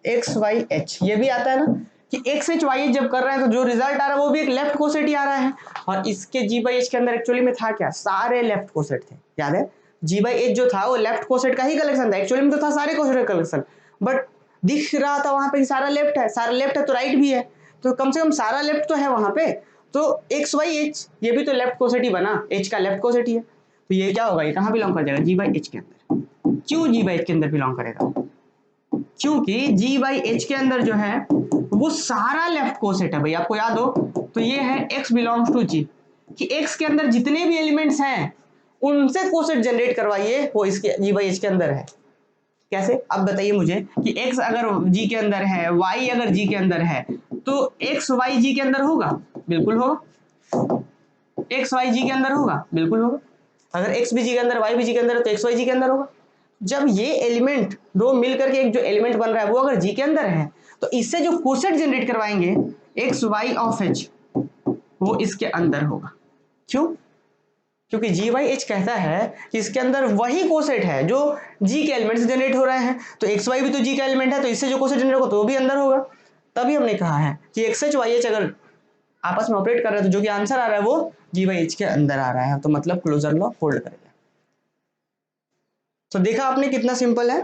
XYH, ये भी आता है ना कि XH YH जब कर रहे हैं तो जो रिजल्ट आ रहा है वो भी एक लेफ्ट कोसेट ही आ रहा है, और इसके G by H के अंदर एक्चुअली में था क्या, सारे लेफ्ट कोसेट थे, याद है। G by H जो था वो लेफ्ट कोसेट का ही कलेक्शन था, एक्चुअली में तो था सारे कोसेट का कलेक्शन, बट दिख रहा था वहां पे सारा लेफ्ट है, सारा लेफ्ट है तो राइट भी है, तो कम से कम सारा लेफ्ट तो है वहां पे। तो XYH ये भी तो लेफ्ट कोसेट ही बना, H का लेफ्ट कोसेट ही है, तो ये क्या होगा, ये कहाँ बिलोंग कर जाएगा G by H के अंदर। क्यों G by H के अंदर बिलोंग करेगा, क्योंकि G by H के अंदर जो है वो सारा लेफ्ट कोसेट है भाई, आपको याद हो तो ये है X बिलोंग्स टू G, कि X के अंदर जितने भी एलिमेंट्स हैं उनसे कोसेट जनरेट करवाइए, वो इसके G by H के अंदर है, कैसे? अब बताइए मुझे कि x अगर g के अंदर है, y अगर g के अंदर है, तो x y g के अंदर होगा? बिल्कुल होगा। x y g के अंदर होगा? बिल्कुल होगा। अगर x भी g के अंदर, y भी g के अंदर है, तो x y g के अंदर होगा। जब ये एलिमेंट दो मिलकर के एक जो एलिमेंट बन रहा है वो अगर g के अंदर है, तो इससे जो कोसेट जनरेट करवाएंगे x y ऑफ h, वो इसके अंदर होगा। क्यों? क्योंकि जी वाई एच कहता है कि इसके अंदर वही कोसेट है जो जी के एलिमेंट से जनरेट हो रहे हैं, तो एक्स वाई भी तो जी का एलिमेंट है, तो इससे जो कोसेट जनरेट होगा तो वो भी अंदर होगा। तभी हमने कहा है कि एक्स एच वाई एच अगर आपस में ऑपरेट कर रहे हैं तो जो कि आंसर आ रहा है वो जी वाई एच के अंदर आ रहा है, तो मतलब क्लोजर लॉ होल्ड करेगा। तो देखा आपने कितना सिंपल है।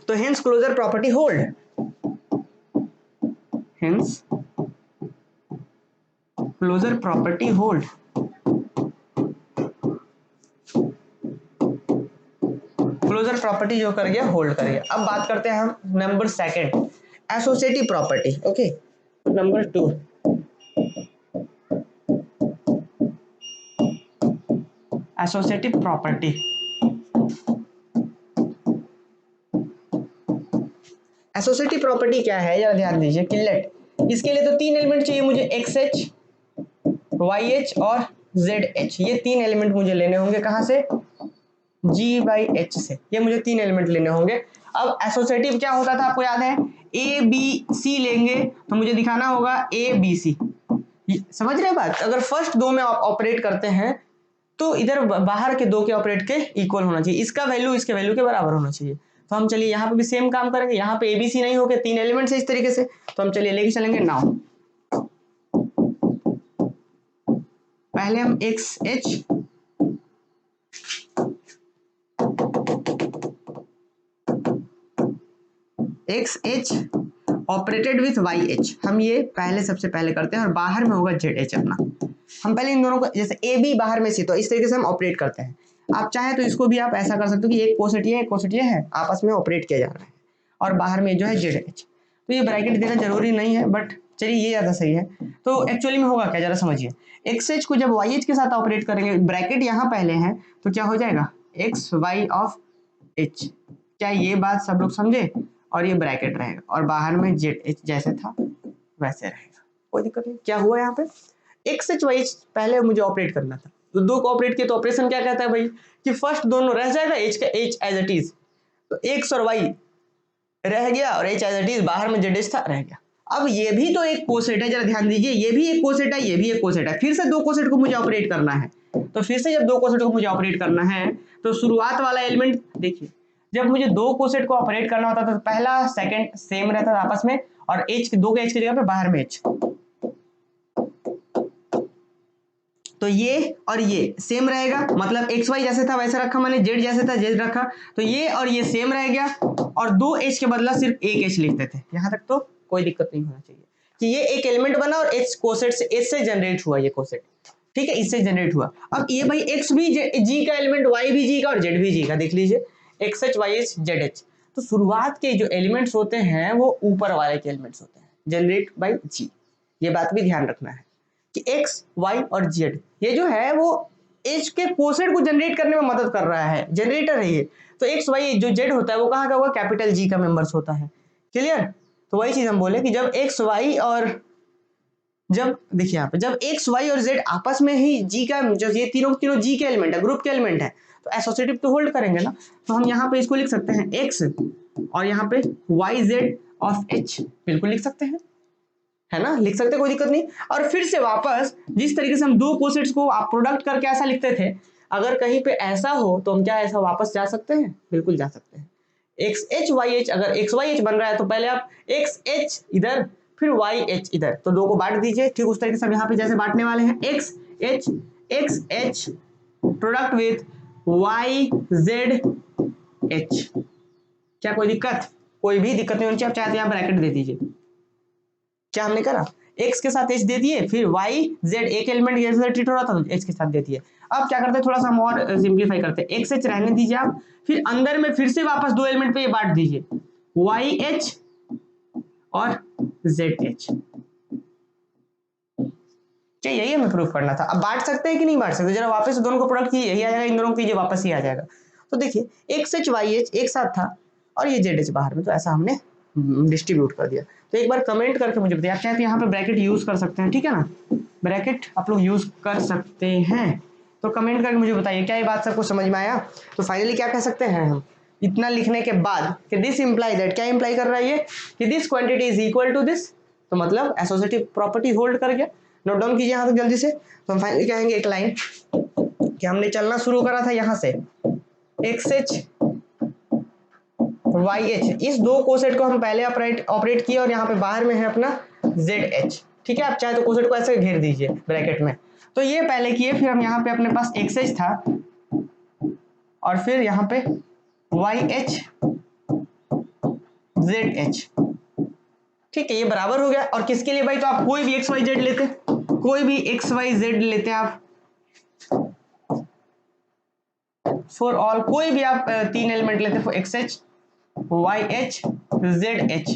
तो hence closure property hold, hence closure property hold. Closure property जो कर गया होल्ड कर गया। अब बात करते हैं हम number second, associative property. Okay, number 2 associative property. Associative property क्या है जरा ध्यान दीजिए कि लेट, इसके लिए तो तीन एलिमेंट चाहिए मुझे, एक्स एच, वाई एच और जेड एच। ये तीन एलिमेंट मुझे लेने होंगे कहां से? जी बाई एच से। ये मुझे तीन एलिमेंट लेने होंगे। अब एसोसिएटिव क्या होता था आपको याद है? ए बी सी लेंगे तो मुझे दिखाना होगा ए बी सी। समझ रहे बात? अगर फर्स्ट दो में ऑपरेट करते हैं तो इधर बाहर के दो के ऑपरेट के इक्वल होना चाहिए, इसका वैल्यू इसके वैल्यू के बराबर होना चाहिए। तो हम चलिए यहाँ पे भी सेम काम करेंगे, यहाँ पे एबीसी नहीं होके तीन एलिमेंट्स है इस तरीके से, तो हम चलिए लेके चलेंगे नाउ। पहले हम X H operated with Y H, हम ये पहले सबसे पहले करते हैं और बाहर में होगा जेड एच अपना। हम पहले इन दोनों को, जैसे ए बी बाहर में सी, तो इस तरीके से हम ऑपरेट करते हैं। आप चाहे तो इसको भी आप ऐसा कर सकते हो कि एक कोसेट ये, एक कोसेट ये है, आपस में ऑपरेट किया जा रहा है और बाहर में जो है जेड एच। तो ये ब्रैकेट देना जरूरी नहीं है, बट चलिए ये ज़्यादा सही है। तो एक्चुअली में होगा क्या जरा समझिए, एक्स एच को जब वाई एच के साथ ऑपरेट करेंगे, ब्रैकेट यहाँ पहले है, तो क्या हो जाएगा? X Y of H. क्या ये बात सब लोग समझे? और ये ब्रैकेट रहेगा और बाहर में जेड एच जैसे था वैसे रहेगा, कोई दिक्कत नहीं। क्या हुआ यहाँ पे? एक्स एच वाई एच पहले मुझे ऑपरेट करना था, तो दो को ऑपरेट किया, तो ऑपरेशन क्या कहता है भाई कि फर्स्ट दोनों रह जाएगा, एच का एच एज इट इज, तो एक्स और वाई रह गया और एच एज इट इज, बाहर में जेड एच था रह गया। अब ये भी तो एक कोसेट है, जरा ध्यान दीजिए, ये भी एक कोसेट है, ये भी एक कोसेट है, फिर से दो कोसेट को मुझे ऑपरेट करना है। तो फिर से जब दो कोसेट को मुझे ऑपरेट करना है तो शुरुआत वाला एलिमेंट देखिए, जब मुझे दो कोसेट को ऑपरेट करना होता था तो पहला सेकंड सेम रहता था आपस में, और एच के दो के एच की जगह पे बाहर में एच, तो ये और ये सेम रहेगा, मतलब एक्स वाई जैसे था वैसे रखा मैंने, जेड जैसे था जेड रखा, तो ये और ये सेम रह गया, और दो एच के बदला सिर्फ एक एच लिखते थे। यहां तक तो कोई दिक्कत नहीं होना चाहिए कि ये एक एलिमेंट बना और एच कोसेट से, एच से जनरेट हुआ ये कोसेट, ठीक है, इससे जनरेट हुआ। अब ये भाई एक्स भी जी का एलिमेंट, वाई भी जी का और जेड भी जी का, देख लीजिए X H Y H Z H. तो शुरुआत के जो एलिमेंट्स होते हैं वो ऊपर वाले के एलिमेंट्स होते हैं, जनरेट बाई जी। ये बात भी ध्यान रखना है कि एक्स वाई और जेड ये जो है वो एच के कोसेट को जनरेट करने में मदद कर रहा है, जनरेटर है ये। तो एक्स वाई जो जेड होता है वो कहाँ का होगा? कैपिटल जी का मेंबर्स होता है। क्लियर? तो वही चीज हम बोले कि जब एक्स वाई और जब देखिए यहाँ पे जब एक्स वाई और जेड आपस में ही जी का, जो ये तीनों तीनों जी के एलिमेंट है, ग्रुप के एलिमेंट है, तो एसोसिएटिव तो होल्ड करेंगे ना। तो हम यहाँ पे इसको लिख सकते हैं एक्स और यहाँ पे वाई जेड ऑफ एच, बिल्कुल लिख सकते हैं, है ना, लिख सकते, कोई दिक्कत नहीं। और फिर से वापस जिस तरीके से हम दो कोसेट्स को आप प्रोडक्ट करके ऐसा लिखते थे, अगर कहीं पे ऐसा हो तो हम क्या ऐसा वापस जा सकते हैं? बिल्कुल जा सकते हैं। एक्स एच वाई एच, अगर एक्स वाई एच बन रहा है तो पहले आप एक्स एच इधर फिर वाई एच इधर, तो दो को बांट दीजिए, ठीक उस तरीके से हम यहाँ पे जैसे बांटने वाले हैं, X H product with Y Z H. क्या कोई दिक्कत? कोई भी दिक्कत नहीं होनी चाहिए। आप चाहते हैं यहाँ ब्रैकेट दे दीजिए। क्या हमने करा? x के साथ h दे दिए, फिर y z एक एलिमेंट जैसे ट्रीट हो रहा था तो h के साथ दे दिए। अब क्या करते हैं, थोड़ा सा हम और सिंप्लीफाई करते हैं, x h रहने दीजिए आप, फिर अंदर में फिर से वापस दो एलिमेंट पे ये बांट दीजिए, y h और z h। क्या यही हमें प्रूफ करना था? अब बांट सकते हैं कि नहीं बांट सकते? जरा वापस दोनों को प्रोडक्ट कीजिए, यही आ जाएगा, इन दोनों को कीजिए वापस ही आ जाएगा। तो देखिए x h y h एक साथ था, और ये ZH बाहर में, तो ऐसा हमने डिस्ट्रीब्यूट कर दिया। तो एक बार कमेंट करके मुझे बताइए, आप चाहे तो यहाँ पे ब्रैकेट यूज कर सकते हैं, ठीक है ना, ब्रैकेट आप लोग यूज कर सकते हैं। तो कमेंट करके मुझे बताइए क्या ये बात सबको समझ में आया। तो फाइनली क्या कह सकते हैं हम इतना लिखने के बाद कि दिस इंप्लाई दैट, क्या इंप्लाई कर रहा है ये कि this quantity is equal to this, तो मतलब एसोसिएटिव प्रॉपर्टी होल्ड कर गया। नोट डाउन कीजिए यहाँ तक जल्दी से। तो हम फाइनली कहेंगे एक लाइन कि हमने चलना शुरू करा था यहाँ से XH YH, इस दो कोसेट को हम पहले ऑपरेट किए और यहाँ पे बाहर में है अपना ZH, ठीक है। आप चाहे तो कोसेट को ऐसे घेर दीजिए ब्रैकेट में। तो ये पहले किए, फिर हम यहाँ पे अपने पास XH था और फिर यहाँ पे YH ZH, ठीक है, ये बराबर हो गया। और किसके लिए भाई, तो आप कोई भी XYZ लेते, कोई भी XYZ लेते आप फॉर ऑल, कोई भी आप तीन एलिमेंट लेते for XH YH ZH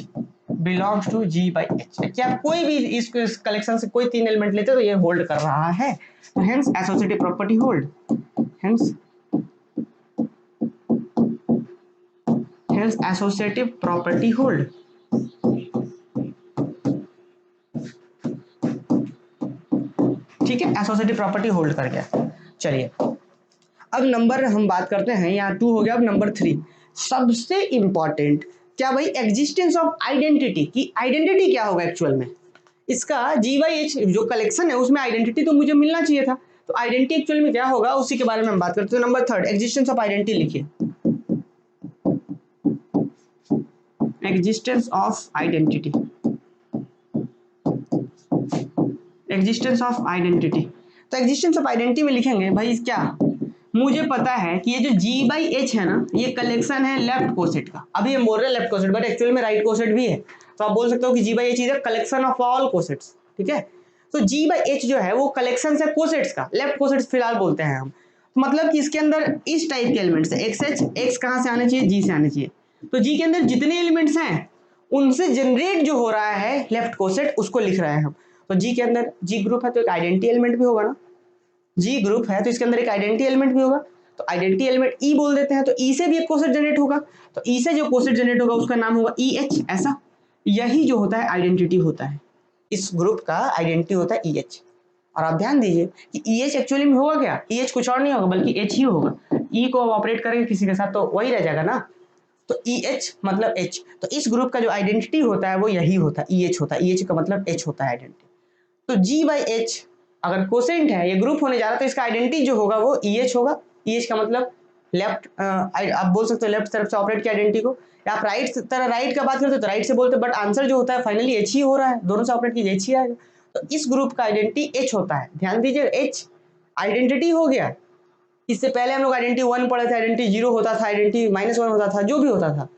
belongs to G/H, क्या कोई भी इस कलेक्शन से कोई तीन एलिमेंट लेते तो ये होल्ड कर रहा है। तो hence associative property hold, hence associative property hold. ठीक है, एसोसिएटिव प्रॉपर्टी होल्ड कर गया। चलिए अब नंबर हम बात करते हैं, यहाँ 2 हो गया, अब नंबर 3 सबसे इंपॉर्टेंट, क्या भाई एग्जिस्टेंस ऑफ आइडेंटिटी की, आइडेंटिटी क्या होगा एक्चुअल में इसका G/H जो कलेक्शन है उसमें आइडेंटिटी तो मुझे मिलना चाहिए था। तो आइडेंटिटी एक्चुअल में क्या होगा उसी के बारे में हम बात करते हैं। नंबर 3 एग्जिस्टेंस ऑफ आइडेंटिटी लिखिए, existence of identity, existence of identity. तो एग्जिस्टेंस ऑफ आइडेंटिटी में लिखेंगे भाई क्या, मुझे पता है कि ये जो G/H है ना ये कलेक्शन है लेफ्ट कोसेट का। अभी हम बोल रहे हैं लेफ्ट कोसेट, बट एक्चुअल में राइट कोसेट भी है। तो आप बोल सकते हो कि G/H is a collection of all cosets, ठीक है। तो G/H जो है वो कलेक्शन है कोसेट्स का, लेफ्ट कोसेट्स फिलहाल बोलते हैं हम। मतलब कि इसके अंदर इस टाइप के एलिमेंट्स है, XH, X कहाँ से आने चाहिए, G से आने चाहिए। तो G के अंदर जितने एलिमेंट्स हैं उनसे जनरेट जो हो रहा है लेफ्ट कोसेट उसको लिख रहे हैं हम। तो G के अंदर G ग्रुप है तो एक आइडेंटिटी एलिमेंट भी होगा ना, G ग्रुप है तो इसके अंदर एक आइडेंटिटी एलिमेंट भी होगा। तो आइडेंटिटी एलिमेंट E बोल देते हैं, तो E से भी एक कोसेट जनरेट होगा, तो E से जो कोसेट जनरेट होगा उसका नाम होगा EH। ऐसा यही जो होता है आइडेंटिटी होता है, इस ग्रुप का आइडेंटिटी होता है EH। और आप ध्यान दीजिए कि EH एक्चुअली में होगा क्या, EH कुछ और नहीं होगा बल्कि H ही होगा। E को ऑपरेट करेंगे किसी के साथ तो वही रह जाएगा ना, तो EH मतलब H। तो इस ग्रुप का जो आइडेंटिटी होता है वो यही होता है, EH होता है। EH का मतलब H होता है आइडेंटिटी। तो G/H अगर कोसेंट है, ये ग्रुप होने जा रहा है, तो इसका आइडेंटिटी जो होगा वो EH होगा। EH का मतलब लेफ्ट, आप बोल सकते हो लेफ्ट तरफ से ऑपरेट की आइडेंटिटी को, या आप राइट तरह राइट का बात करते हो तो राइट से बोलते हो, बट आंसर जो होता है फाइनली H ही हो रहा है, दोनों से ऑपरेट कीजिए H ही आएगा। तो इस ग्रुप का आइडेंटिटी H होता है। ध्यान दीजिए H आइडेंटिटी हो गया। इससे पहले हम लोग आइडेंटिटी 1 पढ़े थे, आइडेंटिटी 0 होता था, आइडेंटिटी -1 होता था, जो भी होता था।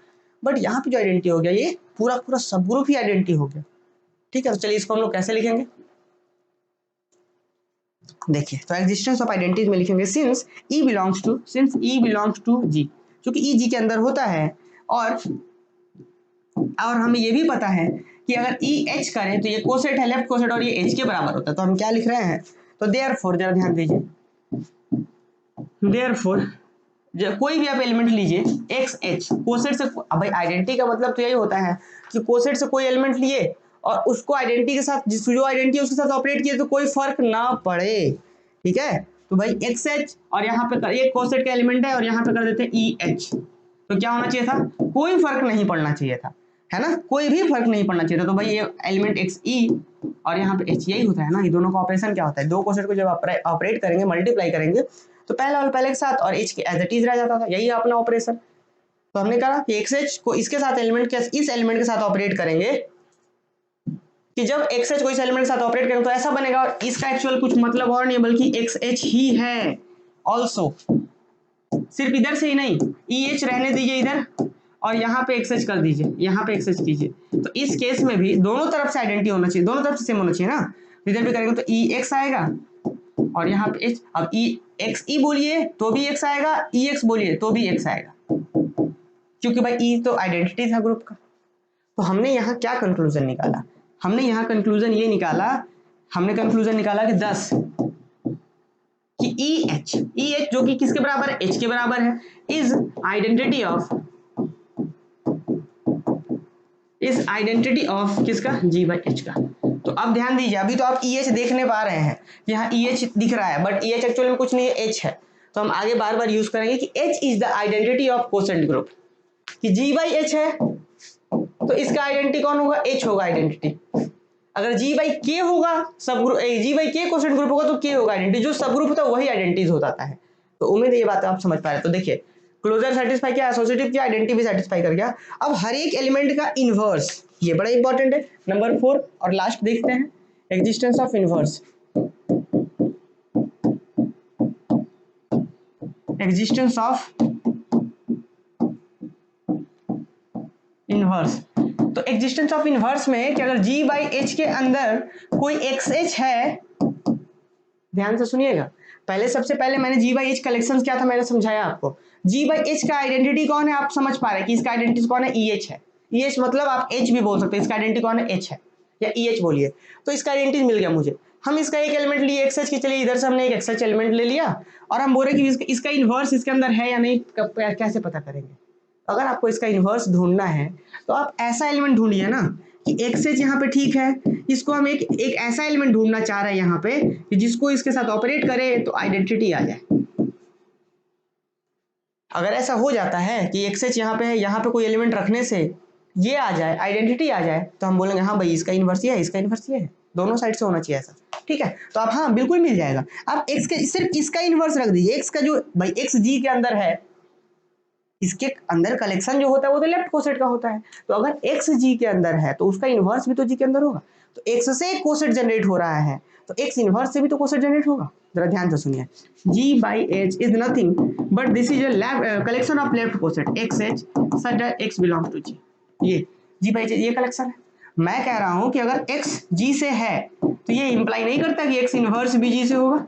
बट यहाँ पे जो आइडेंटिटी हो गया ये पूरा पूरा सब ग्रुप ही आइडेंटिटी हो गया, ठीक है। तो चलिए इसको हम लोग कैसे लिखेंगे, देखिए। तो एग्जिस्टेंस ऑफ आइडेंटिटीज में लिखेंगे since E belongs to G, क्योंकि E G के अंदर होता है। और हमें ये भी पता है कि अगर E H करें तो ये कोसेट है लेफ्ट कोसेट और ये H के बराबर होता है। तो हम क्या लिख रहे हैं, तो देयरफॉर, जरा ध्यान दीजिए, देयरफॉर कोई भी आप एलिमेंट लीजिए XH कोसेट से, अब भाई आइडेंटिटी का मतलब तो यही होता है कि कोसेट से कोई एलिमेंट लिए और उसको आइडेंटिटी के साथ, जिस जो आइडेंटिटी उसके साथ ऑपरेट किए तो कोई फर्क ना पड़े, ठीक है। तो भाई XH और यहाँ पे एक कोसेट का एलिमेंट है और यहाँ पे कर देते हैं EH, तो क्या होना चाहिए था, कोई फर्क नहीं पड़ना चाहिए था, है ना, कोई भी फर्क नहीं पड़ना चाहिए था। तो भाई ये एलिमेंट XE और यहाँ पे H यही होता है ना, ये दोनों का ऑपरेशन क्या होता है, दो कोसेट को जब ऑपरेट करेंगे मल्टीप्लाई करेंगे तो पहला वाला पहले के साथ और H के एज इट इज रह जाता था, यही अपना ऑपरेशन। तो हमने कहा कि XH को इसके साथ एलिमेंट के इस एलिमेंट के साथ ऑपरेट करेंगे कि जब XH को इस एलिमेंट के साथ ऑपरेट करेंगे तो ऐसा बनेगा, और इसका एक्चुअल कुछ मतलब और नहीं है बल्कि XH ही है ऑल्सो। सिर्फ इधर से ही नहीं, EH रहने दीजिए इधर और यहाँ पे XH कर दीजिए, यहाँ पे XH कीजिए। तो इस केस में भी दोनों तरफ से आइडेंटिटी होना चाहिए, दोनों तरफ से सेम होना चाहिए ना। इधर भी करेंगे तो EX आएगा और यहाँ पे H, अब XE बोलिए तो भी X आएगा, EX बोलिए तो भी X आएगा, क्योंकि भाई E तो आइडेंटिटी था ग्रुप का। तो हमने यहाँ क्या कंक्लूजन निकाला, हमने यहाँ कंक्लूजन ये निकाला, हमने कंक्लूजन निकाला कि 10 कि EH जो कि किसके बराबर है, H के बराबर है, इज आइडेंटिटी ऑफ इस आइडेंटिटी ऑफ किसका, जी बाई एच का। तो अब ध्यान दीजिए, अभी तो आप ई एच देखने पा रहे हैं, यहाँ ई एच दिख रहा है, बट ई एच एक्चुअली में कुछ नहीं है, एच है। तो हम आगे बार बार यूज करेंगे कि H is the identity of quotient group, कि जी बाई एच है तो इसका आइडेंटिटी कौन होगा, एच होगा आइडेंटिटी। अगर जी बाई के होगा सब ग्रुप, जी बाई के कोसेंट ग्रुप होगा तो के होगा आइडेंटिटी, जो सब ग्रुप होता है वही आइडेंटिटीज होता है। तो उम्मीद है ये बात आप समझ पा रहे हैं। तो देखिए क्लोजर सेटिस्फाई किया, एसोसिएटिव किया, आइडेंटिटी भी सेटिस्फाई कर गया। अब हर एक एलिमेंट का इनवर्स, ये बड़ा इंपॉर्टेंट है। नंबर 4 और लास्ट देखते हैं, existence of inverse. Existence of inverse. तो एग्जिस्टेंस ऑफ इनवर्स में कि अगर जी बाई एच के अंदर कोई एक्स एच है, ध्यान से सुनिएगा, पहले सबसे पहले मैंने जी बाई एच कलेक्शन क्या था मैंने समझाया आपको। जी बाई एच का आइडेंटिटी कौन है, आप समझ पा रहे हैं कि इसका आइडेंटिटी कौन है, ई एच है। ई एच मतलब आप एच भी बोल सकते हैं, इसका आइडेंटिटी कौन है, एच है, या ई एच बोलिए। तो इसका आइडेंटिटी मिल गया मुझे। हम इसका एक एलिमेंट लिए एक्स एच की, चलिए इधर से हमने एक एक्स एच एलिमेंट ले लिया, और हम बोल रहे कि इसका इनवर्स इसके अंदर है या नहीं, कैसे पता करेंगे। अगर आपको इसका इनवर्स ढूंढना है तो आप ऐसा एलिमेंट ढूंढिए ना कि एक्स एच यहाँ पे ठीक है, इसको हम एक ऐसा एलिमेंट ढूंढना चाह रहे हैं यहाँ पे कि जिसको इसके साथ ऑपरेट करे तो आइडेंटिटी आ जाए। अगर ऐसा हो जाता है कि एक्स एच यहाँ पे है, यहाँ पे कोई एलिमेंट रखने से ये आ जाए, आइडेंटिटी आ जाए, तो हम बोलेंगे हाँ भाई इसका इनवर्स ये है, इसका इनवर्स ये है, दोनों साइड से होना चाहिए ऐसा। ठीक है, तो आप हाँ बिल्कुल मिल जाएगा। आप एक्स के सिर्फ इसका इनवर्स रख दीजिए, एक्स का जो भाई एक्स जी के अंदर है, इसके अंदर कलेक्शन जो होता है वो तो लेफ्ट कोसेट का होता है। तो अगर एक्स जी के अंदर है तो उसका इनवर्स भी तो जी के अंदर होगा। तो एक्स से कोसेट जनरेट हो रहा है तो एक्स इनवर्स से भी तो कोसेट जनरेट होगा। जरा ध्यान से सुनिए, G by H is nothing but this is a collection of left coset x H such that x belongs to G. ये जी बाई एच ये कलेक्शन है। मैं कह रहा हूं कि अगर एक्स जी से है तो ये इंप्लाई नहीं करता कि एक्स इनवर्स भी जी से होगा।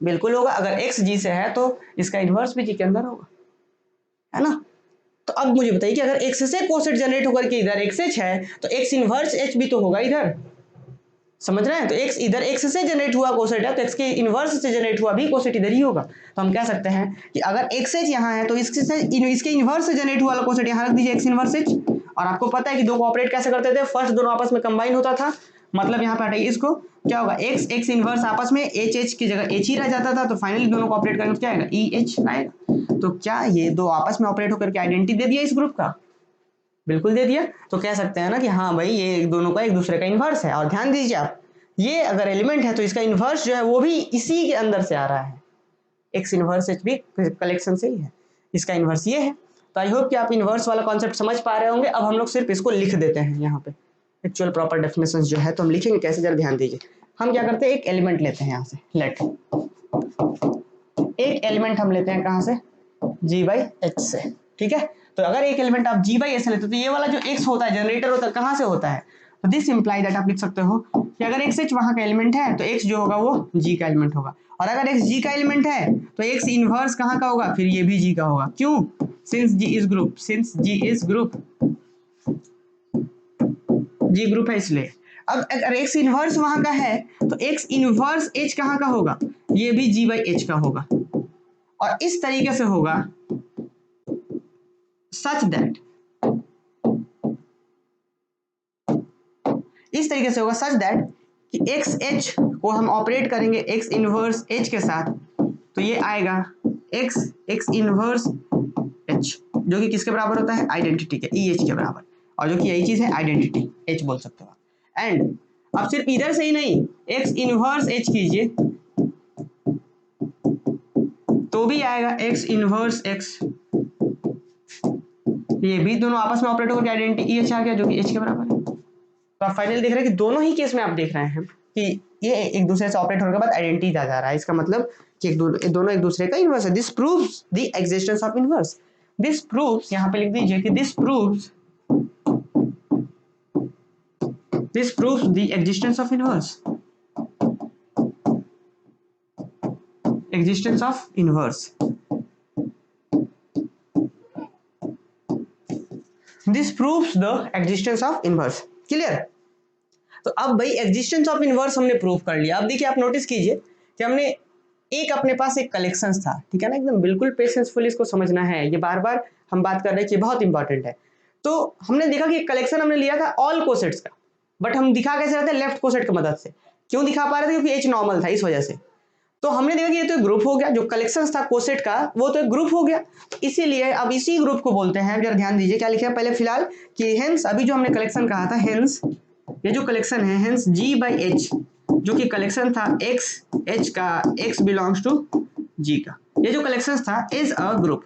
बिल्कुल होगा, अगर एक्स जी से है तो इसका इनवर्स भी जी के अंदर होगा, है ना। तो अब मुझे बताइए कि अगर एक्स से कोसेट जनरेट होकर के इधर एक्स एच है तो एक्स इनवर्स एच भी तो होगा इधर, समझ रहे हैं। तो एक्स इधर एक्स से जनरेट हुआ कोसेट है तो एक्स के इनवर्स से जनरेट हुआ भी कोसेट इधर ही होगा। तो हम कह सकते हैं कि अगर एक्स एच यहाँ है तो इसके इनवर्स से जनरेट हुआ कोसेट यहाँ रख दीजिए एक्स इनवर्स एच। और आपको पता है कि दो को ऑपरेट कैसे करते थे, फर्स्ट दोनों आपस में कंबाइन होता था, मतलब यहाँ पे हटाइए इसको, क्या होगा एक्स एक्स इनवर्स आपस में एच एच की जगह एच ही रह जाता था, तो फाइनली दोनों को ऑपरेट करेंगे तो क्या आएगा ई एच आएगा। तो क्या ये दो आपस में ऑपरेट होकर के आइडेंटिटी दे दिया इस ग्रुप का, बिल्कुल दे दिया। तो कह सकते हैं ना कि हाँ भाई ये दोनों का एक दूसरे का इन्वर्स है। और ध्यान दीजिए आप, ये अगर एलिमेंट है तो इसका इन्वर्स जो है वो भी इसी के अंदर से आ रहा है, एक्स इन्वर्स एच भी कलेक्शन से ही है, इसका इन्वर्स ये है। तो आई होप कि आप इन्वर्स वाला कॉन्सेप्ट समझ पा रहे होंगे। अब हम लोग सिर्फ इसको लिख देते हैं यहाँ पे, एक्चुअल प्रॉपर डेफिनेशन जो है तो हम लिखेंगे कैसे, जरा ध्यान दीजिए। हम क्या करते हैं, एक एलिमेंट लेते हैं यहाँ से, लेट एक एलिमेंट हम लेते हैं कहाँ से, जी बाई एच से। ठीक है, तो अगर एक एलिमेंट आप जी बाई एच से लेते हो तो ये वाला जो एक्स होता है जनरेटर होता है कहाँ से होता है, तो दिस इंप्लाई दैट आप लिख सकते हो कि अगर एक्स एच वहां का एलिमेंट है तो एक्स जो होगा वो जी का एलिमेंट होगा, और अगर एक्स जी का एलिमेंट है तो एक्स इनवर्स कहाँ का होगा, फिर ये भी जी का होगा। क्यों, since G is group, since G is group, G group है इसलिए। अब अगर एक्स इनवर्स वहां का है तो एक्स इनवर्स एच कहाँ का होगा, ये भी जी बाई एच का होगा। और इस तरीके से होगा सच दैट, इस तरीके से होगा सच दैट कि एक्स एच को हम ऑपरेट करेंगे एक्स इनवर्स एच के साथ, तो ये आएगा एक्स एक्स इनवर्स एच, जो कि किसके बराबर होता है, आइडेंटिटी के, ई एच के बराबर। और जो कि यही चीज है आइडेंटिटी, एच बोल सकते हो आप। एंड अब सिर्फ इधर से ही नहीं, एक्स इनवर्स एच कीजिए तो भी आएगा एक्स इनवर्स एक्स, ये भी दोनों आपस में ऑपरेट होकर आइडेंटिटी ई एच आ गया जो कि एच के बराबर है। तो आप फाइनली देख रहे हैं कि दोनों ही केस में आप देख रहे हैं कि ये एक दूसरे से ऑपरेट होने के बाद आइडेंटिटी आ जा रहा है। इसका मतलब कि दोनों एक दूसरे का इनवर्स है। This proves the existence of inverse, this proves, यहाँ पे लिख दीजिए कि this proves the existence of inverse, existence of inverse, this proves the existence of inverse. Clear. तो अब भाई एग्जिस्टेंस ऑफ इनवर्स हमने प्रूव कर लिया। अब देखिए आप नोटिस कीजिए कि हमने एक अपने पास एक कलेक्शन था, ठीक है ना, एकदम बिल्कुल पेशेंसफुल इसको समझना है, ये बार बार हम बात कर रहे हैं कि बहुत इंपॉर्टेंट है। तो हमने देखा कि कलेक्शन हमने लिया था ऑल कोसेट्स का, बट हम दिखा कैसे रहे थे, लेफ्ट कोसेट की मदद से। क्यों दिखा पा रहे थे, क्योंकि एच नॉर्मल था, इस वजह से। तो हमने देखा कि ये तो एक ग्रुप हो गया, जो कलेक्शन था कोसेट का वो तो एक ग्रुप हो गया, तो इसीलिए अब इसी ग्रुप को बोलते हैं, जरा ध्यान दीजिए क्या लिखे हैं पहले फिलहाल, कि हेंस अभी जो हमने कलेक्शन कहा था, हेंस ये जो कलेक्शन है, हेंस जी बाई एच जो कि कलेक्शन था एक्स एच का, एक्स बिलोंग्स टू जी का, ये जो कलेक्शन था इज अ ग्रुप।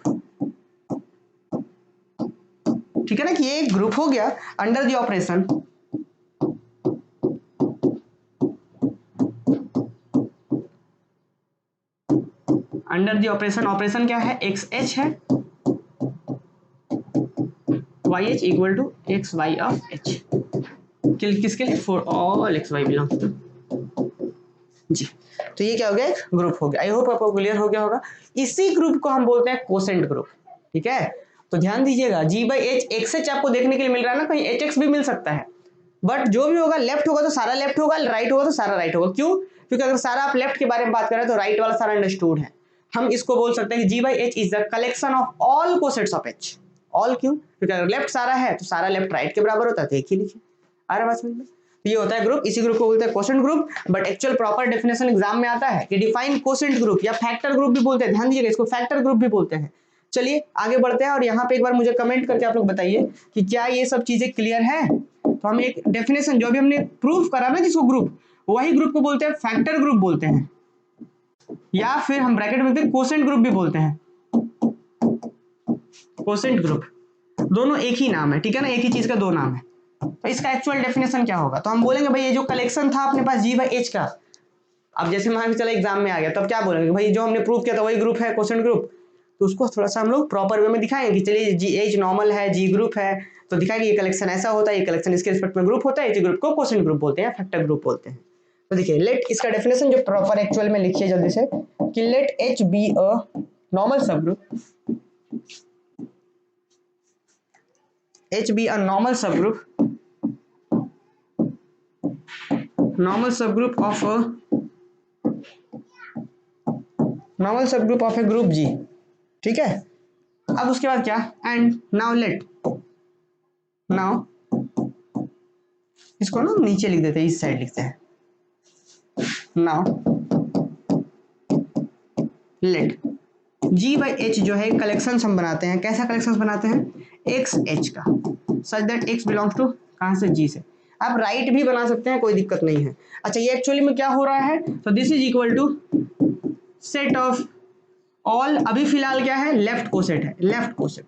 ठीक है ना, कि ये एक ग्रुप हो गया अंडर द ऑपरेशन ऑपरेशन क्या है, एक्स एच है, y H equal to x Y of H, किसके लिए, for all x y belongs to G. तो ये क्या हो गया, एक ग्रुप हो गया। आई होप आपको क्लियर हो गया होगा। इसी ग्रुप को हम बोलते हैं कोसेंट ग्रुप। ठीक है, तो ध्यान दीजिएगा, जी बाई एच एक्स एच आपको देखने के लिए मिल रहा है ना, कहीं एच एक्स भी मिल सकता है, बट जो भी होगा लेफ्ट होगा तो सारा लेफ्ट होगा, राइट होगा तो सारा राइट होगा। क्यों, क्योंकि अगर सारा आप लेफ्ट के बारे में बात करें तो राइट वाला सारा अंडरस्टूड है। हम इसको बोल सकते हैं कि G by H is the collection of all cosets of H. All क्यों, क्योंकि अगर लेफ्ट सारा है तो सारा लेफ्ट राइट के बराबर होता है, तो एक ही लिखिए। आ रहा है बात समझ में। तो ये होता है ग्रुप, इसी ग्रुप को बोलते हैं quotient group. But actual proper definition exam में आता है कि डिफाइन कोसेंट ग्रुप या फैक्टर ग्रुप भी बोलते हैं, ध्यान दीजिएगा, इसको फैक्टर ग्रुप भी बोलते हैं। चलिए आगे बढ़ते हैं, और यहाँ पे एक बार मुझे कमेंट करके आप लोग बताइए कि क्या ये सब चीजें क्लियर है। तो हम एक डेफिनेशन जो भी हमने प्रूफ करा ना जिसको ग्रुप, वही ग्रुप को बोलते हैं फैक्टर ग्रुप बोलते हैं, या फिर हम ब्रैकेट में बोलते हैं कोसेंट ग्रुप भी बोलते हैं। कोसेंट ग्रुप दोनों एक ही नाम है, ठीक है ना, एक ही चीज का दो नाम है। तो इसका एक्चुअल डेफिनेशन क्या होगा, तो हम बोलेंगे भाई ये जो कलेक्शन था अपने पास जी बाई एच का, अब जैसे मान के चला एग्जाम में आ गया, तब क्या बोलेंगे, भाई जो हमने प्रूव किया था वही ग्रुप है कोसेंट ग्रुप। तो उसको थोड़ा सा हम लोग प्रॉपर वे में दिखाएंगे कि चलिए जी एच नॉर्मल है, जी ग्रुप है, तो दिखाएंगे ये कलेक्शन ऐसा होता है, ये कलेक्शन इसके रिस्पेक्ट में ग्रुप होता है, इसी ग्रुप को कोसेंट ग्रुप बोलते हैं, फैक्टर ग्रुप बोलते हैं। तो देखिए लेट इसका डेफिनेशन जो प्रॉपर एक्चुअल में लिखिए जल्दी से, कि let H be a normal subgroup, H be a normal subgroup, normal subgroup of a normal subgroup of a group G। ठीक है, अब उसके बाद क्या, एंड नाउ लेट, नाउ इसको ना नीचे लिख देते हैं, इस साइड लिखते हैं, now let G by H जो है कलेक्शन हम बनाते हैं, कैसा कलेक्शन बनाते हैं, एक्स एच का, such that x belongs to कहां से, जी से। आप राइट भी बना सकते हैं, कोई दिक्कत नहीं है। अच्छा ये एक्चुअली में क्या हो रहा है, तो this is equal to set of all, अभी फिलहाल क्या है, लेफ्ट कोसेट है, left coset,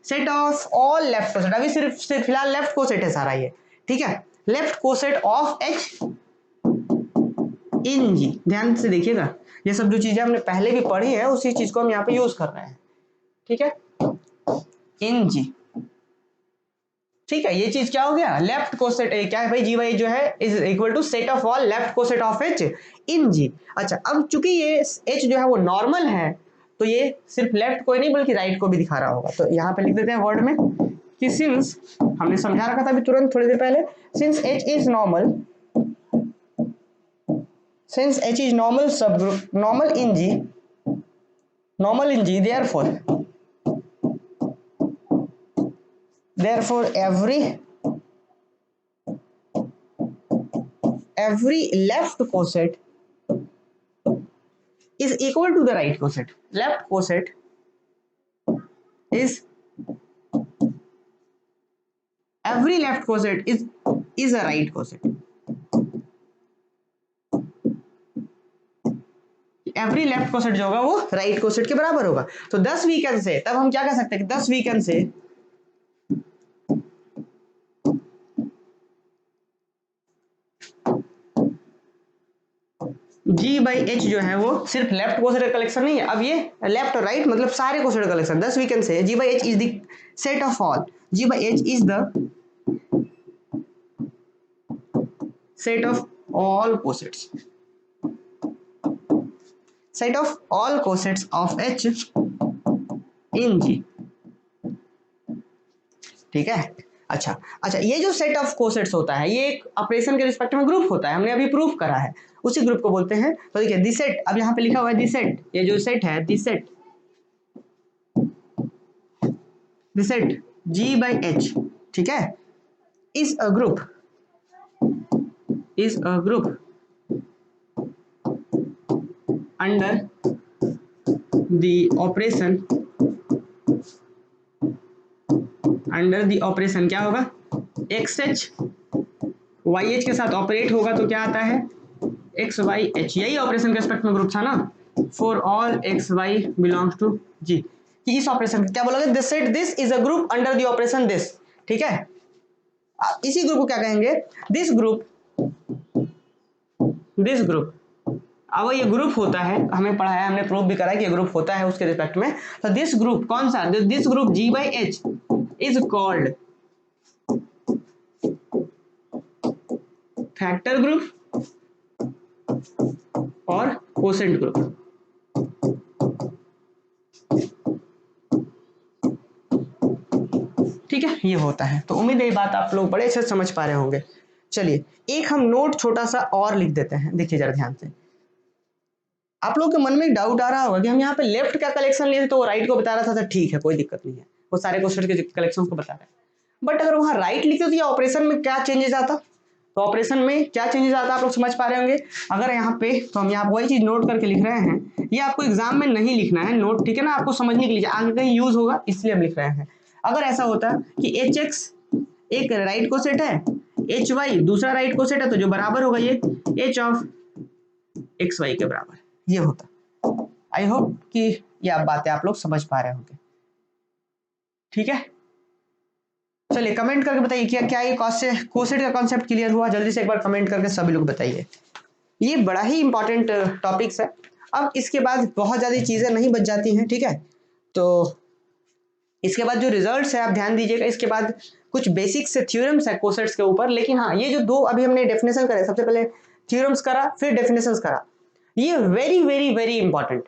set of all left coset, अभी सिर्फ फिलहाल लेफ्ट कोसेट है सारा ये, ठीक है, left coset of H in जी। ध्यान से देखिएगा, ये सब जो चीजें हमने पहले भी पढ़ी है उसी चीज को हम यहाँ पे यूज कर रहे हैं, ठीक है, इन जी। ठीक है, ये चीज क्या हो गया, लेफ्ट कोसेट क्या है भाई, जी वाई जो है is equal to set of all left coset of H in G. अच्छा अब चूंकि ये एच जो है वो नॉर्मल है, तो ये सिर्फ लेफ्ट को ही नहीं बल्कि राइट को भी दिखा रहा होगा। तो यहाँ पे लिख देते हैं वर्ड में कि सिंस, हमने समझा रखा था अभी तुरंत थोड़ी देर पहले, since H is normal, since H is normal subgroup, normal in G, normal in G, therefore every left coset is equal to the right coset, left coset is, every left coset is a right coset, every left coset जो होगा वो right coset के बराबर होगा। तो 10 weekend से तब हम क्या कह सकते हैं कि 10 वीकेंड से जी बाई एच जो है वो सिर्फ लेफ्ट कोसेट का कलेक्शन नहीं है, अब ये लेफ्ट और राइट मतलब सारे कोसेट का कलेक्शन। 10 वीकेंड से G by H is the set of all, G by H is the set of all cosets, set of all cosets of H in G. ठीक है, अच्छा अच्छा, ये जो सेट ऑफ कोसेट्स होता है ये एक ऑपरेशन के रिस्पेक्ट में ग्रुप होता है, हमने अभी प्रूफ करा है, उसी ग्रुप को बोलते हैं। तो देखिए दिस सेट, अब यहाँ पे लिखा हुआ है दिस सेट, ये जो सेट है दिस सेट G/H, ठीक है, is a group under the operation क्या होगा, XH YH के साथ ऑपरेट होगा तो क्या आता है, XYH, यही ऑपरेशन के रिस्पेक्ट में ग्रुप था ना, for all XY belongs to G, कि इस ऑपरेशन क्या बोलोगे, this set this is a group under the operation this, ठीक है, इसी ग्रुप को क्या कहेंगे, दिस ग्रुप, अब ये ग्रुप होता है, हमें पढ़ाया, हमने प्रूव भी करा कि ये ग्रुप होता है उसके रिस्पेक्ट में, तो दिस ग्रुप कौन सा, this group G/H is called factor group और कोसेंट ग्रुप, ठीक है, ये होता है। तो उम्मीद है ये बात आप लोग बड़े अच्छे से समझ पा रहे होंगे। चलिए एक हम नोट छोटा सा और लिख देते हैं, देखिए जरा ध्यान से, आप लोग के मन में एक डाउट आ रहा होगा कि हम यहाँ पे लेफ्ट का कलेक्शन लिए थे तो वो राइट को बता रहा था, ठीक है कोई दिक्कत नहीं है, वो सारे क्वेश्चन के कलेक्शन को बता रहे हैं, बट अगर वहाँ राइट लिखते तो ये ऑपरेशन में क्या चेंजेस आता, तो ऑपरेशन में क्या चेंजेस आता आप लोग समझ पा रहे होंगे। अगर यहाँ पे तो हम यहाँ वही चीज नोट करके लिख रहे हैं, ये आपको एग्जाम में नहीं लिखना है नोट, ठीक है ना, आपको समझने के लिए आगे कहीं यूज होगा इसलिए हम लिख रहे हैं। अगर ऐसा होता कि HX एक राइट को सेट है, HY दूसरा राइट को सेट है, तो जो बराबर होगा ये H ऑफ XY के बराबर, ये होता। आई होप कि ये आप बातें आप लोग समझ पा रहे होंगे, ठीक है। चलिए कमेंट करके बताइए क्या क्या ये कोसेट का कॉन्सेप्ट क्लियर हुआ, जल्दी से एक बार कमेंट करके सभी लोग बताइए। ये बड़ा ही इंपॉर्टेंट टॉपिक्स है। अब इसके बाद बहुत ज़्यादा चीज़ें नहीं बच जाती हैं, ठीक है, तो इसके बाद जो रिजल्ट्स है आप ध्यान दीजिएगा, इसके बाद कुछ बेसिक्स से थ्योरम्स है कोसेट्स के ऊपर, लेकिन हाँ ये जो दो अभी हमने डेफिनेशन करे, सबसे पहले थ्योरम्स करा फिर डेफिनेशंस करा, ये वेरी वेरी वेरी इंपॉर्टेंट,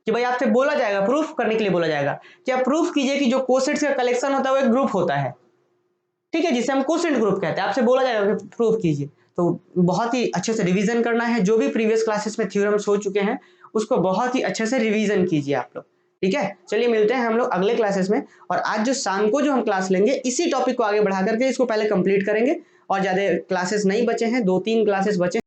कि भाई आपसे बोला जाएगा प्रूफ करने के लिए बोला जाएगा कि आप प्रूफ कीजिए कि जो कोसेट्स का कलेक्शन होता है वो एक ग्रुप होता है, ठीक है, जिसे हम कोसेंट ग्रुप कहते हैं, आपसे बोला जाएगा कि प्रूफ कीजिए, तो बहुत ही अच्छे से रिवीजन करना है, जो भी प्रीवियस क्लासेस में थ्योरम्स हो चुके हैं उसको बहुत ही अच्छे से रिवीजन कीजिए आप लोग, ठीक है। चलिए मिलते हैं हम लोग अगले क्लासेस में, और आज जो शाम को जो हम क्लास लेंगे इसी टॉपिक को आगे बढ़ा करके इसको पहले कंप्लीट करेंगे, और ज्यादा क्लासेस नहीं बचे हैं, 2-3 क्लासेस बचे।